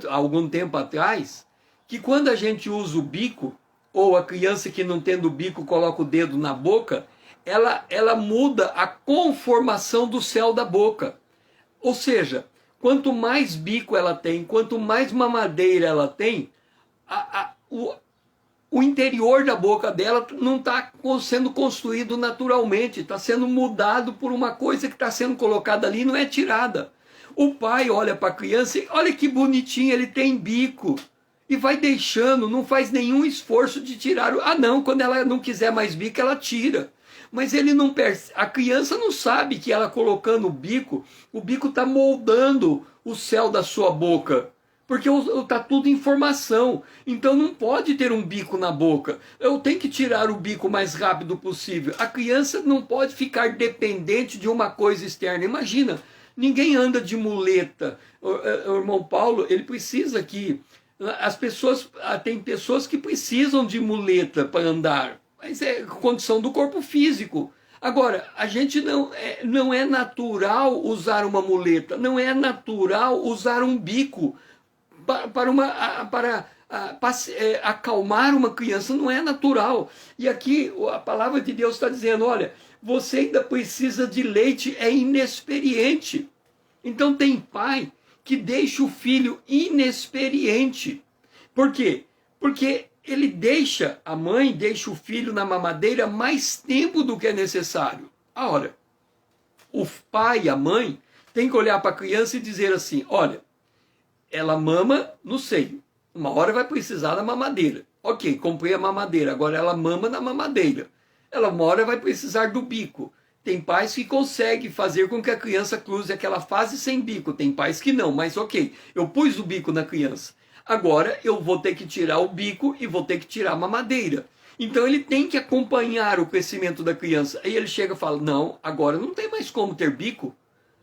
algum tempo atrás, que quando a gente usa o bico, ou a criança que não tendo o bico coloca o dedo na boca, ela muda a conformação do céu da boca. Ou seja, quanto mais bico ela tem, quanto mais mamadeira ela tem, o o interior da boca dela não está sendo construído naturalmente, está sendo mudado por uma coisa que está sendo colocada ali e não é tirada. O pai olha para a criança e olha que bonitinho, ele tem bico. E vai deixando, não faz nenhum esforço de tirar. Ah não, quando ela não quiser mais bico, ela tira. Mas ele não percebe, a criança não sabe que ela colocando o bico está moldando o céu da sua boca. Porque está tudo informação. Então não pode ter um bico na boca. Eu tenho que tirar o bico o mais rápido possível. A criança não pode ficar dependente de uma coisa externa. Imagina, ninguém anda de muleta. O irmão Paulo, ele precisa que... As pessoas, tem pessoas que precisam de muleta para andar. Mas é condição do corpo físico. Agora, a gente não é natural usar uma muleta. Não é natural usar um bico para acalmar uma criança, não é natural. E aqui a palavra de Deus está dizendo, olha, você ainda precisa de leite, é inexperiente. Então tem pai que deixa o filho inexperiente. Por quê? Porque a mãe deixa o filho na mamadeira mais tempo do que é necessário. Ora, o pai e a mãe tem que olhar para a criança e dizer assim, olha, ela mama no seio. Uma hora vai precisar da mamadeira. Ok, comprei a mamadeira, agora ela mama na mamadeira. Ela uma hora vai precisar do bico. Tem pais que conseguem fazer com que a criança cruze aquela fase sem bico. Tem pais que não, mas ok, eu pus o bico na criança. Agora eu vou ter que tirar o bico e vou ter que tirar a mamadeira. Então ele tem que acompanhar o crescimento da criança. Aí ele chega e fala, não, agora não tem mais como ter bico.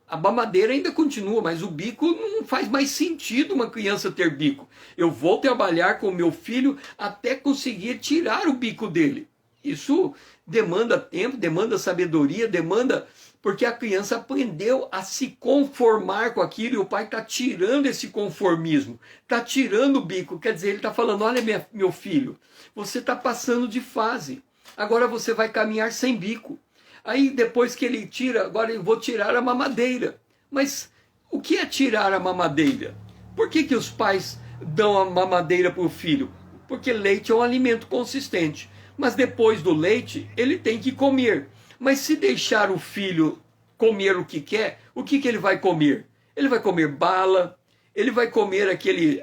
A mamadeira ainda continua, mas o bico não faz mais sentido uma criança ter bico. Eu vou trabalhar com o meu filho até conseguir tirar o bico dele. Isso demanda tempo, demanda sabedoria, demanda... Porque a criança aprendeu a se conformar com aquilo e o pai está tirando esse conformismo. Está tirando o bico, quer dizer, ele está falando, olha meu filho, você está passando de fase. Agora você vai caminhar sem bico. Aí depois que ele tira, agora eu vou tirar a mamadeira. Mas o que é tirar a mamadeira? Por que os pais dão a mamadeira para o filho? Porque leite é um alimento consistente. Mas depois do leite, ele tem que comer. Mas se deixar o filho comer o que quer, o que ele vai comer? Ele vai comer bala, ele vai comer aqueles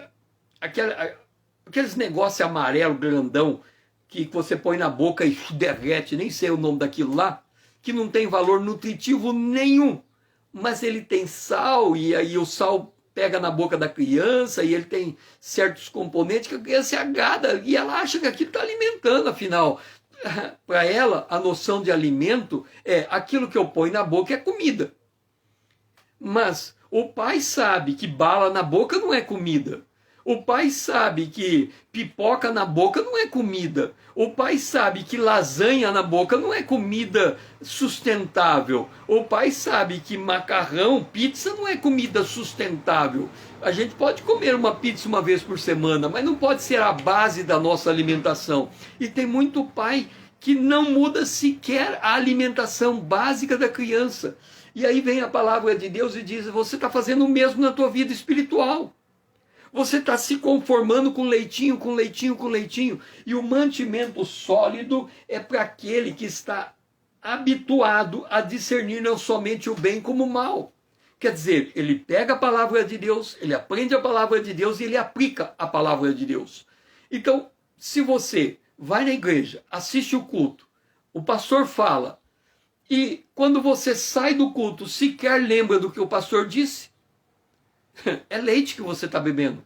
negócios amarelo, grandão, que você põe na boca e derrete, nem sei o nome daquilo lá, que não tem valor nutritivo nenhum. Mas ele tem sal, e aí o sal pega na boca da criança, e ele tem certos componentes que a criança se agrada, e ela acha que aquilo está alimentando, afinal. Para ela, a noção de alimento é aquilo que eu ponho na boca é comida. Mas o pai sabe que bala na boca não é comida. O pai sabe que pipoca na boca não é comida. O pai sabe que lasanha na boca não é comida sustentável. O pai sabe que macarrão, pizza não é comida sustentável. A gente pode comer uma pizza uma vez por semana, mas não pode ser a base da nossa alimentação. E tem muito pai que não muda sequer a alimentação básica da criança. E aí vem a palavra de Deus e diz, você está fazendo o mesmo na tua vida espiritual. Você está se conformando com leitinho, com leitinho, com leitinho. E o mantimento sólido é para aquele que está habituado a discernir não somente o bem como o mal. Quer dizer, ele pega a palavra de Deus, ele aprende a palavra de Deus e ele aplica a palavra de Deus. Então, se você vai na igreja, assiste o culto, o pastor fala, e quando você sai do culto, sequer lembra do que o pastor disse, é leite que você está bebendo,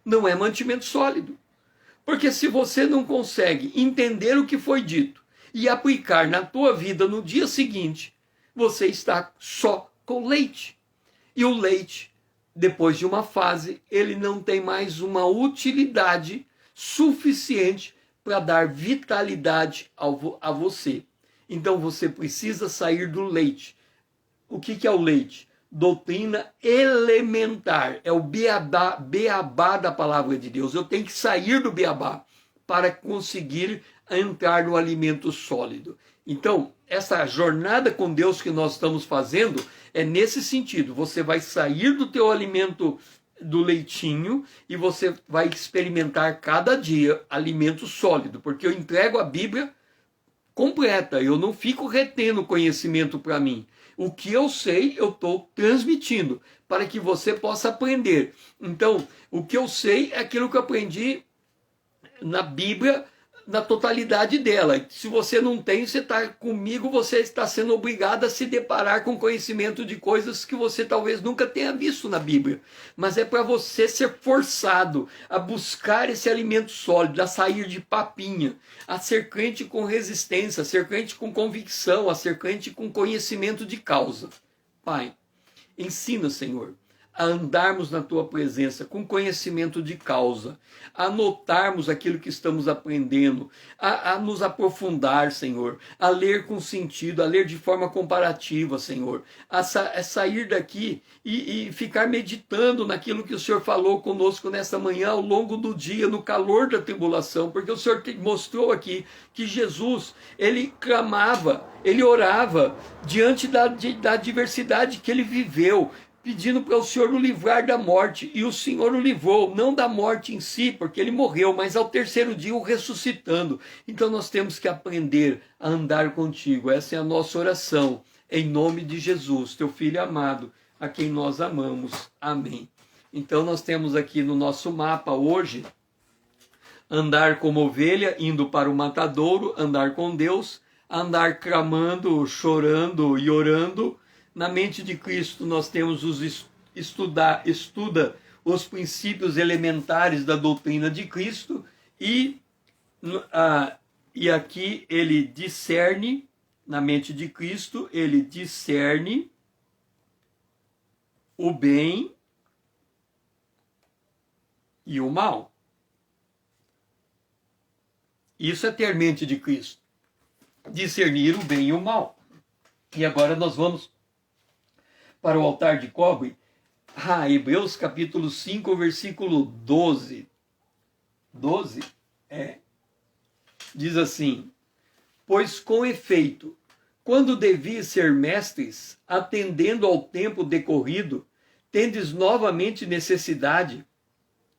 não é mantimento sólido. Porque se você não consegue entender o que foi dito e aplicar na tua vida no dia seguinte, você está só com leite. E o leite, depois de uma fase, ele não tem mais uma utilidade suficiente para dar vitalidade a você. Então você precisa sair do leite. O que é o leite? Doutrina elementar, é o beabá da palavra de Deus. Eu tenho que sair do beabá para conseguir entrar no alimento sólido. Então, essa jornada com Deus que nós estamos fazendo é nesse sentido. Você vai sair do teu alimento do leitinho e você vai experimentar cada dia alimento sólido, porque eu entrego a Bíblia completa, eu não fico retendo conhecimento para mim. O que eu sei, eu estou transmitindo para que você possa aprender. Então, o que eu sei é aquilo que eu aprendi na Bíblia, na totalidade dela. Se você não tem, você está comigo, você está sendo obrigado a se deparar com conhecimento de coisas que você talvez nunca tenha visto na Bíblia. Mas é para você ser forçado a buscar esse alimento sólido, a sair de papinha, a ser crente com resistência, a ser crente com convicção, a ser crente com conhecimento de causa. Pai, ensina, Senhor, a andarmos na tua presença com conhecimento de causa, a anotarmos aquilo que estamos aprendendo, a nos aprofundar, Senhor, a ler com sentido, a ler de forma comparativa, Senhor, a sair daqui e ficar meditando naquilo que o Senhor falou conosco nesta manhã, ao longo do dia, no calor da tribulação, porque o Senhor mostrou aqui que Jesus, ele clamava, ele orava diante da adversidade que ele viveu, pedindo para o Senhor o livrar da morte, e o Senhor o livrou, não da morte em si, porque ele morreu, mas ao terceiro dia o ressuscitando. Então nós temos que aprender a andar contigo, essa é a nossa oração, em nome de Jesus, teu Filho amado, a quem nós amamos. Amém. Então nós temos aqui no nosso mapa hoje, andar como ovelha, indo para o matadouro, andar com Deus, andar clamando, chorando e orando. Na mente de Cristo nós temos estuda os princípios elementares da doutrina de Cristo e aqui ele discerne, na mente de Cristo, ele discerne o bem e o mal. Isso é ter mente de Cristo, discernir o bem e o mal. E agora nós vamos para o altar de cobre, Hebreus capítulo 5, versículo 12. 12? Diz assim: pois com efeito, quando devias ser mestres, atendendo ao tempo decorrido, tendes novamente necessidade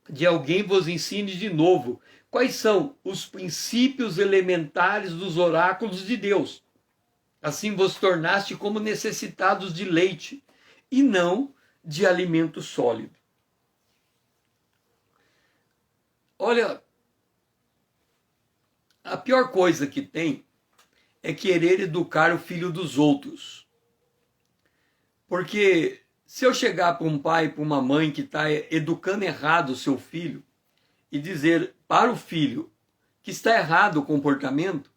de alguém vos ensine de novo quais são os princípios elementares dos oráculos de Deus. Assim vos tornaste como necessitados de leite, e não de alimento sólido. Olha, a pior coisa que tem é querer educar o filho dos outros. Porque se eu chegar para um pai, para uma mãe que está educando errado o seu filho, e dizer para o filho que está errado o comportamento,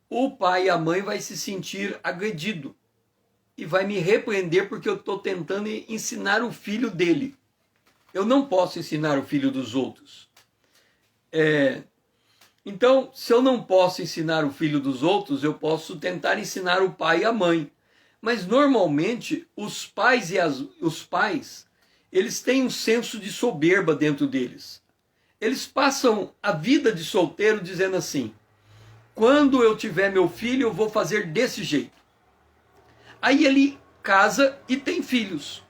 o pai e a mãe vai se sentir agredido e vai me repreender porque eu estou tentando ensinar o filho dele. Eu não posso ensinar o filho dos outros. Então, se eu não posso ensinar o filho dos outros, eu posso tentar ensinar o pai e a mãe. Mas normalmente os pais eles têm um senso de soberba dentro deles. Eles passam a vida de solteiro dizendo assim: quando eu tiver meu filho, eu vou fazer desse jeito. Aí ele casa e tem filhos.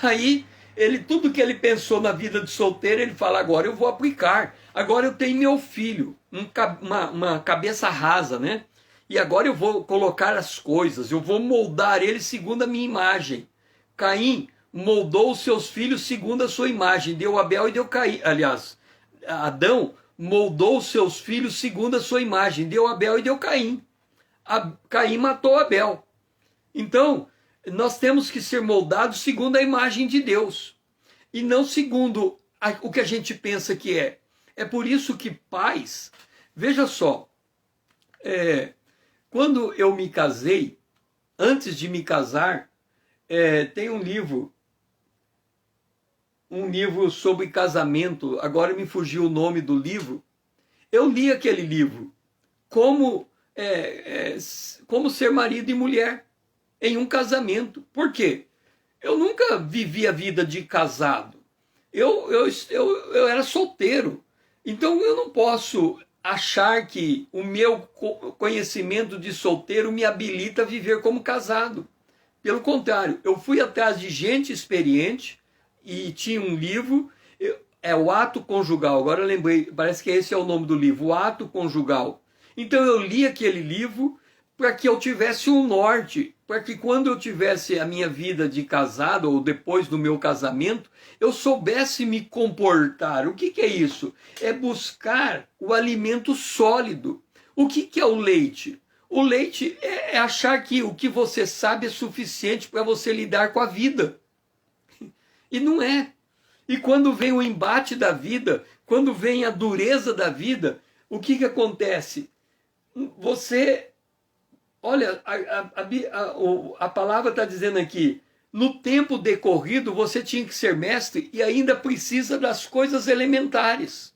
Aí tudo que ele pensou na vida de solteiro, ele fala: agora eu vou aplicar. Agora eu tenho meu filho, uma cabeça rasa, né? E agora eu vou colocar as coisas, eu vou moldar ele segundo a minha imagem. Caim moldou os seus filhos segundo a sua imagem, deu Abel e deu Caim. Aliás, Adão moldou os seus filhos segundo a sua imagem, deu Abel e deu Caim. Caim matou Abel. Então, nós temos que ser moldados segundo a imagem de Deus, e não segundo o que a gente pensa que é. É por isso que pais, veja só, quando eu me casei, antes de me casar, tem um livro sobre casamento, agora me fugiu o nome do livro. Eu li aquele livro, como ser marido e mulher em um casamento. Por quê? Eu nunca vivi a vida de casado. Eu era solteiro. Então eu não posso achar que o meu conhecimento de solteiro me habilita a viver como casado. Pelo contrário, eu fui atrás de gente experiente e tinha um livro, é o Ato Conjugal, agora eu lembrei, parece que esse é o nome do livro, o Ato Conjugal. Então eu li aquele livro para que eu tivesse um norte, para que quando eu tivesse a minha vida de casado ou depois do meu casamento, eu soubesse me comportar. O que é isso? É buscar o alimento sólido. O que é o leite? O leite é achar que o que você sabe é suficiente para você lidar com a vida. E não é. E quando vem o embate da vida, quando vem a dureza da vida, o que acontece? Você, olha, a palavra está dizendo aqui, no tempo decorrido você tinha que ser mestre e ainda precisa das coisas elementares.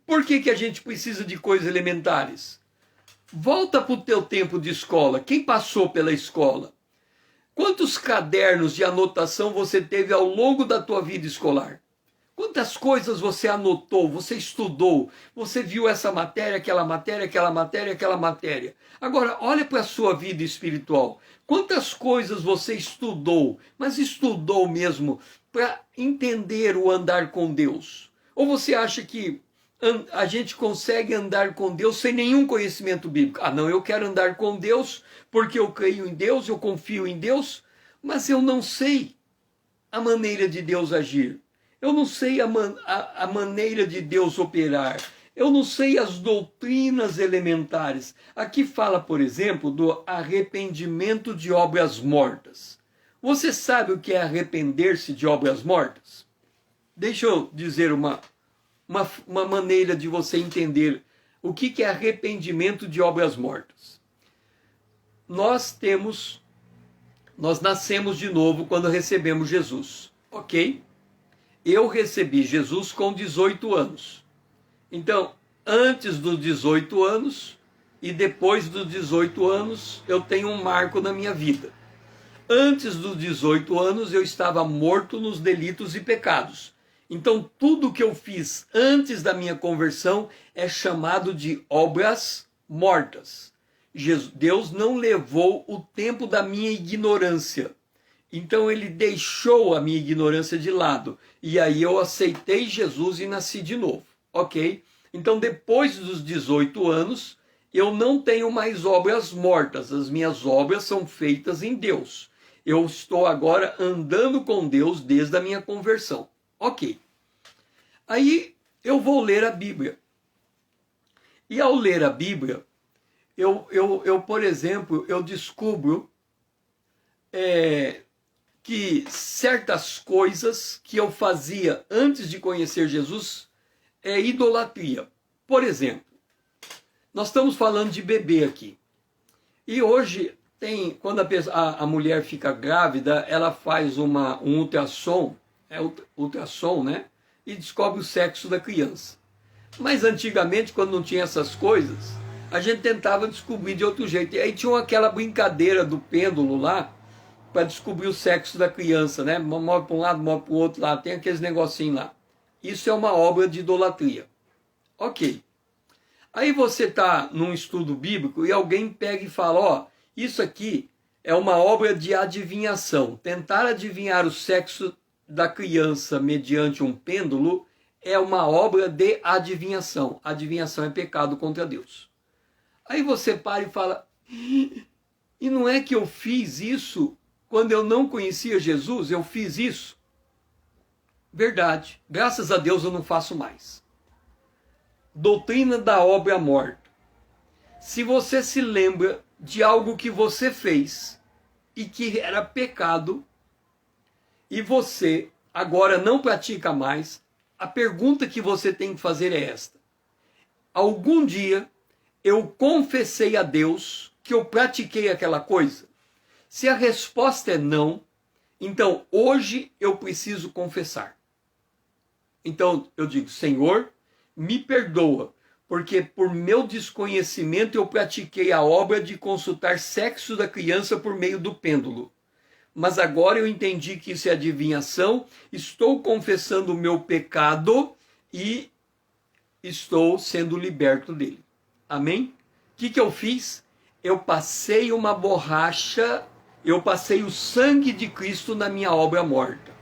Por que a gente precisa de coisas elementares? Volta para o teu tempo de escola. Quem passou pela escola? Quantos cadernos de anotação você teve ao longo da tua vida escolar? Quantas coisas você anotou, você estudou, você viu essa matéria, aquela matéria, aquela matéria, aquela matéria. Agora, olha para a sua vida espiritual. Quantas coisas você estudou, mas estudou mesmo para entender o andar com Deus? Ou você acha que a gente consegue andar com Deus sem nenhum conhecimento bíblico? Ah, não, eu quero andar com Deus porque eu creio em Deus, eu confio em Deus, mas eu não sei a maneira de Deus agir. Eu não sei a maneira de Deus operar. Eu não sei as doutrinas elementares. Aqui fala, por exemplo, do arrependimento de obras mortas. Você sabe o que é arrepender-se de obras mortas? Deixa eu dizer uma maneira de você entender o que é arrependimento de obras mortas. Nós nascemos de novo quando recebemos Jesus, ok? Eu recebi Jesus com 18 anos. Então, antes dos 18 anos e depois dos 18 anos, eu tenho um marco na minha vida. Antes dos 18 anos, eu estava morto nos delitos e pecados. Então, tudo que eu fiz antes da minha conversão é chamado de obras mortas. Deus não levou o tempo da minha ignorância. Então ele deixou a minha ignorância de lado. E aí eu aceitei Jesus e nasci de novo. Ok? Então depois dos 18 anos, eu não tenho mais obras mortas. As minhas obras são feitas em Deus. Eu estou agora andando com Deus desde a minha conversão. Ok. Aí eu vou ler a Bíblia. E ao ler a Bíblia, por exemplo, eu descubro que certas coisas que eu fazia antes de conhecer Jesus é idolatria. Por exemplo, nós estamos falando de bebê aqui. E hoje quando a mulher fica grávida, ela faz um ultrassom, ultrassom, né? E descobre o sexo da criança. Mas antigamente, quando não tinha essas coisas, a gente tentava descobrir de outro jeito. E aí tinha aquela brincadeira do pêndulo lá, para descobrir o sexo da criança, né? Move para um lado, move para o outro lado, tem aqueles negocinhos lá. Isso é uma obra de idolatria. Ok. Aí você está num estudo bíblico e alguém pega e fala, ó, isso aqui é uma obra de adivinhação. Tentar adivinhar o sexo da criança mediante um pêndulo é uma obra de adivinhação. Adivinhação é pecado contra Deus. Aí você para e fala, e não é que eu fiz isso quando eu não conhecia Jesus, eu fiz isso? Verdade. Graças a Deus eu não faço mais. Doutrina da obra morta. Se você se lembra de algo que você fez e que era pecado, e você agora não pratica mais, a pergunta que você tem que fazer é esta. Algum dia eu confessei a Deus que eu pratiquei aquela coisa? Se a resposta é não, então hoje eu preciso confessar. Então eu digo, Senhor, me perdoa, porque por meu desconhecimento eu pratiquei a obra de consultar sexo da criança por meio do pêndulo. Mas agora eu entendi que isso é adivinhação, estou confessando o meu pecado e estou sendo liberto dele. Amém? O que eu fiz? Eu passei uma borracha, eu passei o sangue de Cristo na minha obra morta.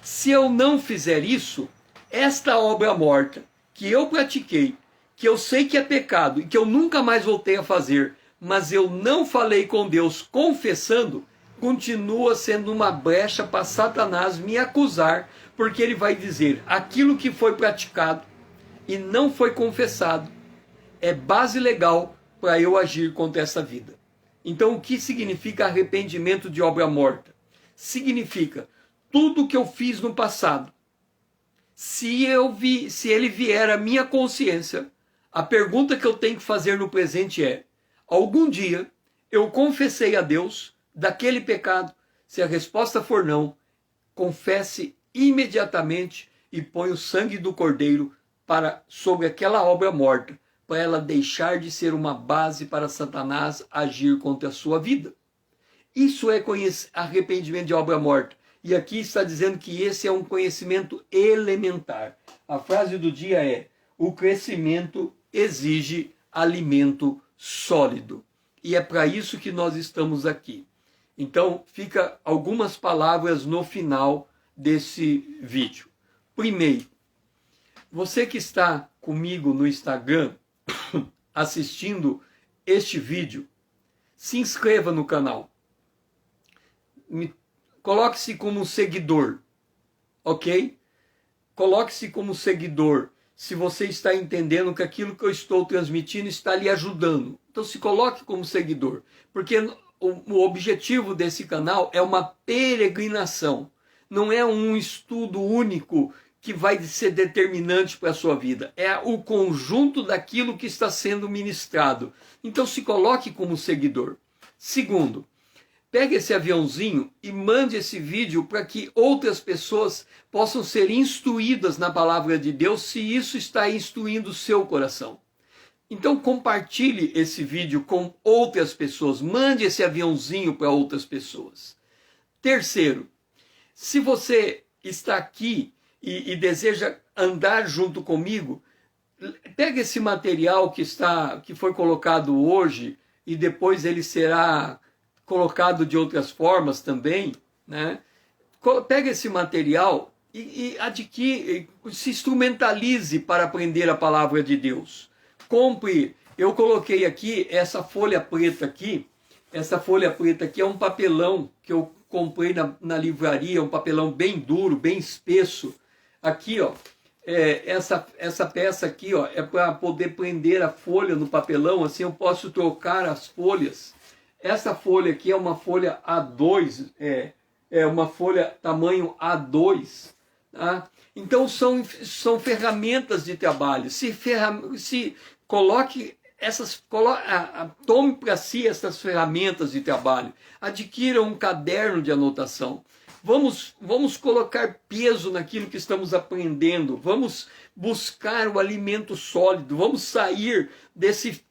Se eu não fizer isso, esta obra morta que eu pratiquei, que eu sei que é pecado e que eu nunca mais voltei a fazer, mas eu não falei com Deus confessando, continua sendo uma brecha para Satanás me acusar, porque ele vai dizer, aquilo que foi praticado e não foi confessado é base legal para eu agir contra essa vida. Então, o que significa arrependimento de obra morta? Significa tudo que eu fiz no passado. Se ele vier à minha consciência, a pergunta que eu tenho que fazer no presente é: algum dia eu confessei a Deus daquele pecado? Se a resposta for não, confesse imediatamente e põe o sangue do cordeiro sobre aquela obra morta, para ela deixar de ser uma base para Satanás agir contra a sua vida. Isso é arrependimento de obra morta. E aqui está dizendo que esse é um conhecimento elementar. A frase do dia é: o crescimento exige alimento sólido. E é para isso que nós estamos aqui. Então, fica algumas palavras no final desse vídeo. Primeiro, você que está comigo no Instagram, assistindo este vídeo, se inscreva no canal. Coloque-se como seguidor, ok? Coloque-se como seguidor, se você está entendendo que aquilo que eu estou transmitindo está lhe ajudando. Então se coloque como seguidor, porque o objetivo desse canal é uma peregrinação, não é um estudo único que vai ser determinante para a sua vida. É o conjunto daquilo que está sendo ministrado. Então se coloque como seguidor. Segundo, pegue esse aviãozinho e mande esse vídeo para que outras pessoas possam ser instruídas na palavra de Deus, se isso está instruindo o seu coração. Então compartilhe esse vídeo com outras pessoas. Mande esse aviãozinho para outras pessoas. Terceiro, se você está aqui e deseja andar junto comigo, pega esse material que foi colocado hoje e depois ele será colocado de outras formas também, né? Pega esse material e adquire, se instrumentalize para aprender a palavra de Deus. Compre, eu coloquei aqui essa folha preta aqui é um papelão que eu comprei na livraria, um papelão bem duro, bem espesso. Aqui, ó, essa peça aqui, ó, é para poder prender a folha no papelão, assim eu posso trocar as folhas. Essa folha aqui é uma folha A2, é uma folha tamanho A2, tá? Então são ferramentas de trabalho. Tome para si essas ferramentas de trabalho. Adquira um caderno de anotação. Vamos colocar peso naquilo que estamos aprendendo. Vamos buscar o alimento sólido. Vamos sair desse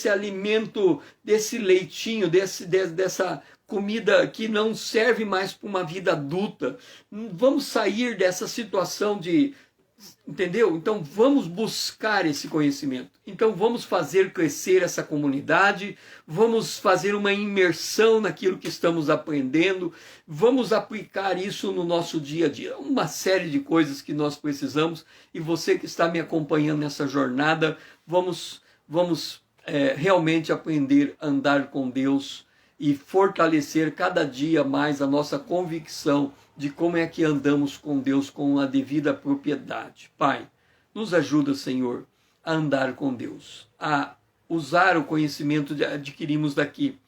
alimento, desse leitinho, dessa comida que não serve mais para uma vida adulta. Vamos sair dessa situação de... Entendeu? Então vamos buscar esse conhecimento. Então vamos fazer crescer essa comunidade, vamos fazer uma imersão naquilo que estamos aprendendo, vamos aplicar isso no nosso dia a dia. Uma série de coisas que nós precisamos, e você que está me acompanhando nessa jornada, vamos realmente aprender a andar com Deus e fortalecer cada dia mais a nossa convicção de como é que andamos com Deus com a devida propriedade. Pai, nos ajuda, Senhor, a andar com Deus, a usar o conhecimento que adquirimos daqui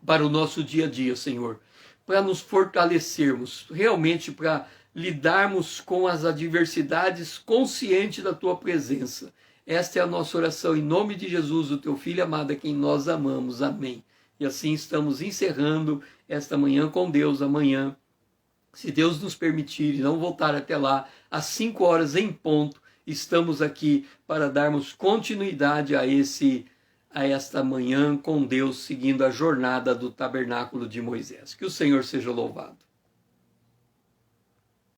para o nosso dia a dia, Senhor, para nos fortalecermos, realmente para lidarmos com as adversidades consciente da Tua presença. Esta é a nossa oração em nome de Jesus, o Teu Filho amado, a quem nós amamos. Amém. E assim estamos encerrando esta manhã com Deus. Amanhã, se Deus nos permitir e não voltar até lá, às 5 horas em ponto, estamos aqui para darmos continuidade a esta manhã com Deus, seguindo a jornada do tabernáculo de Moisés. Que o Senhor seja louvado.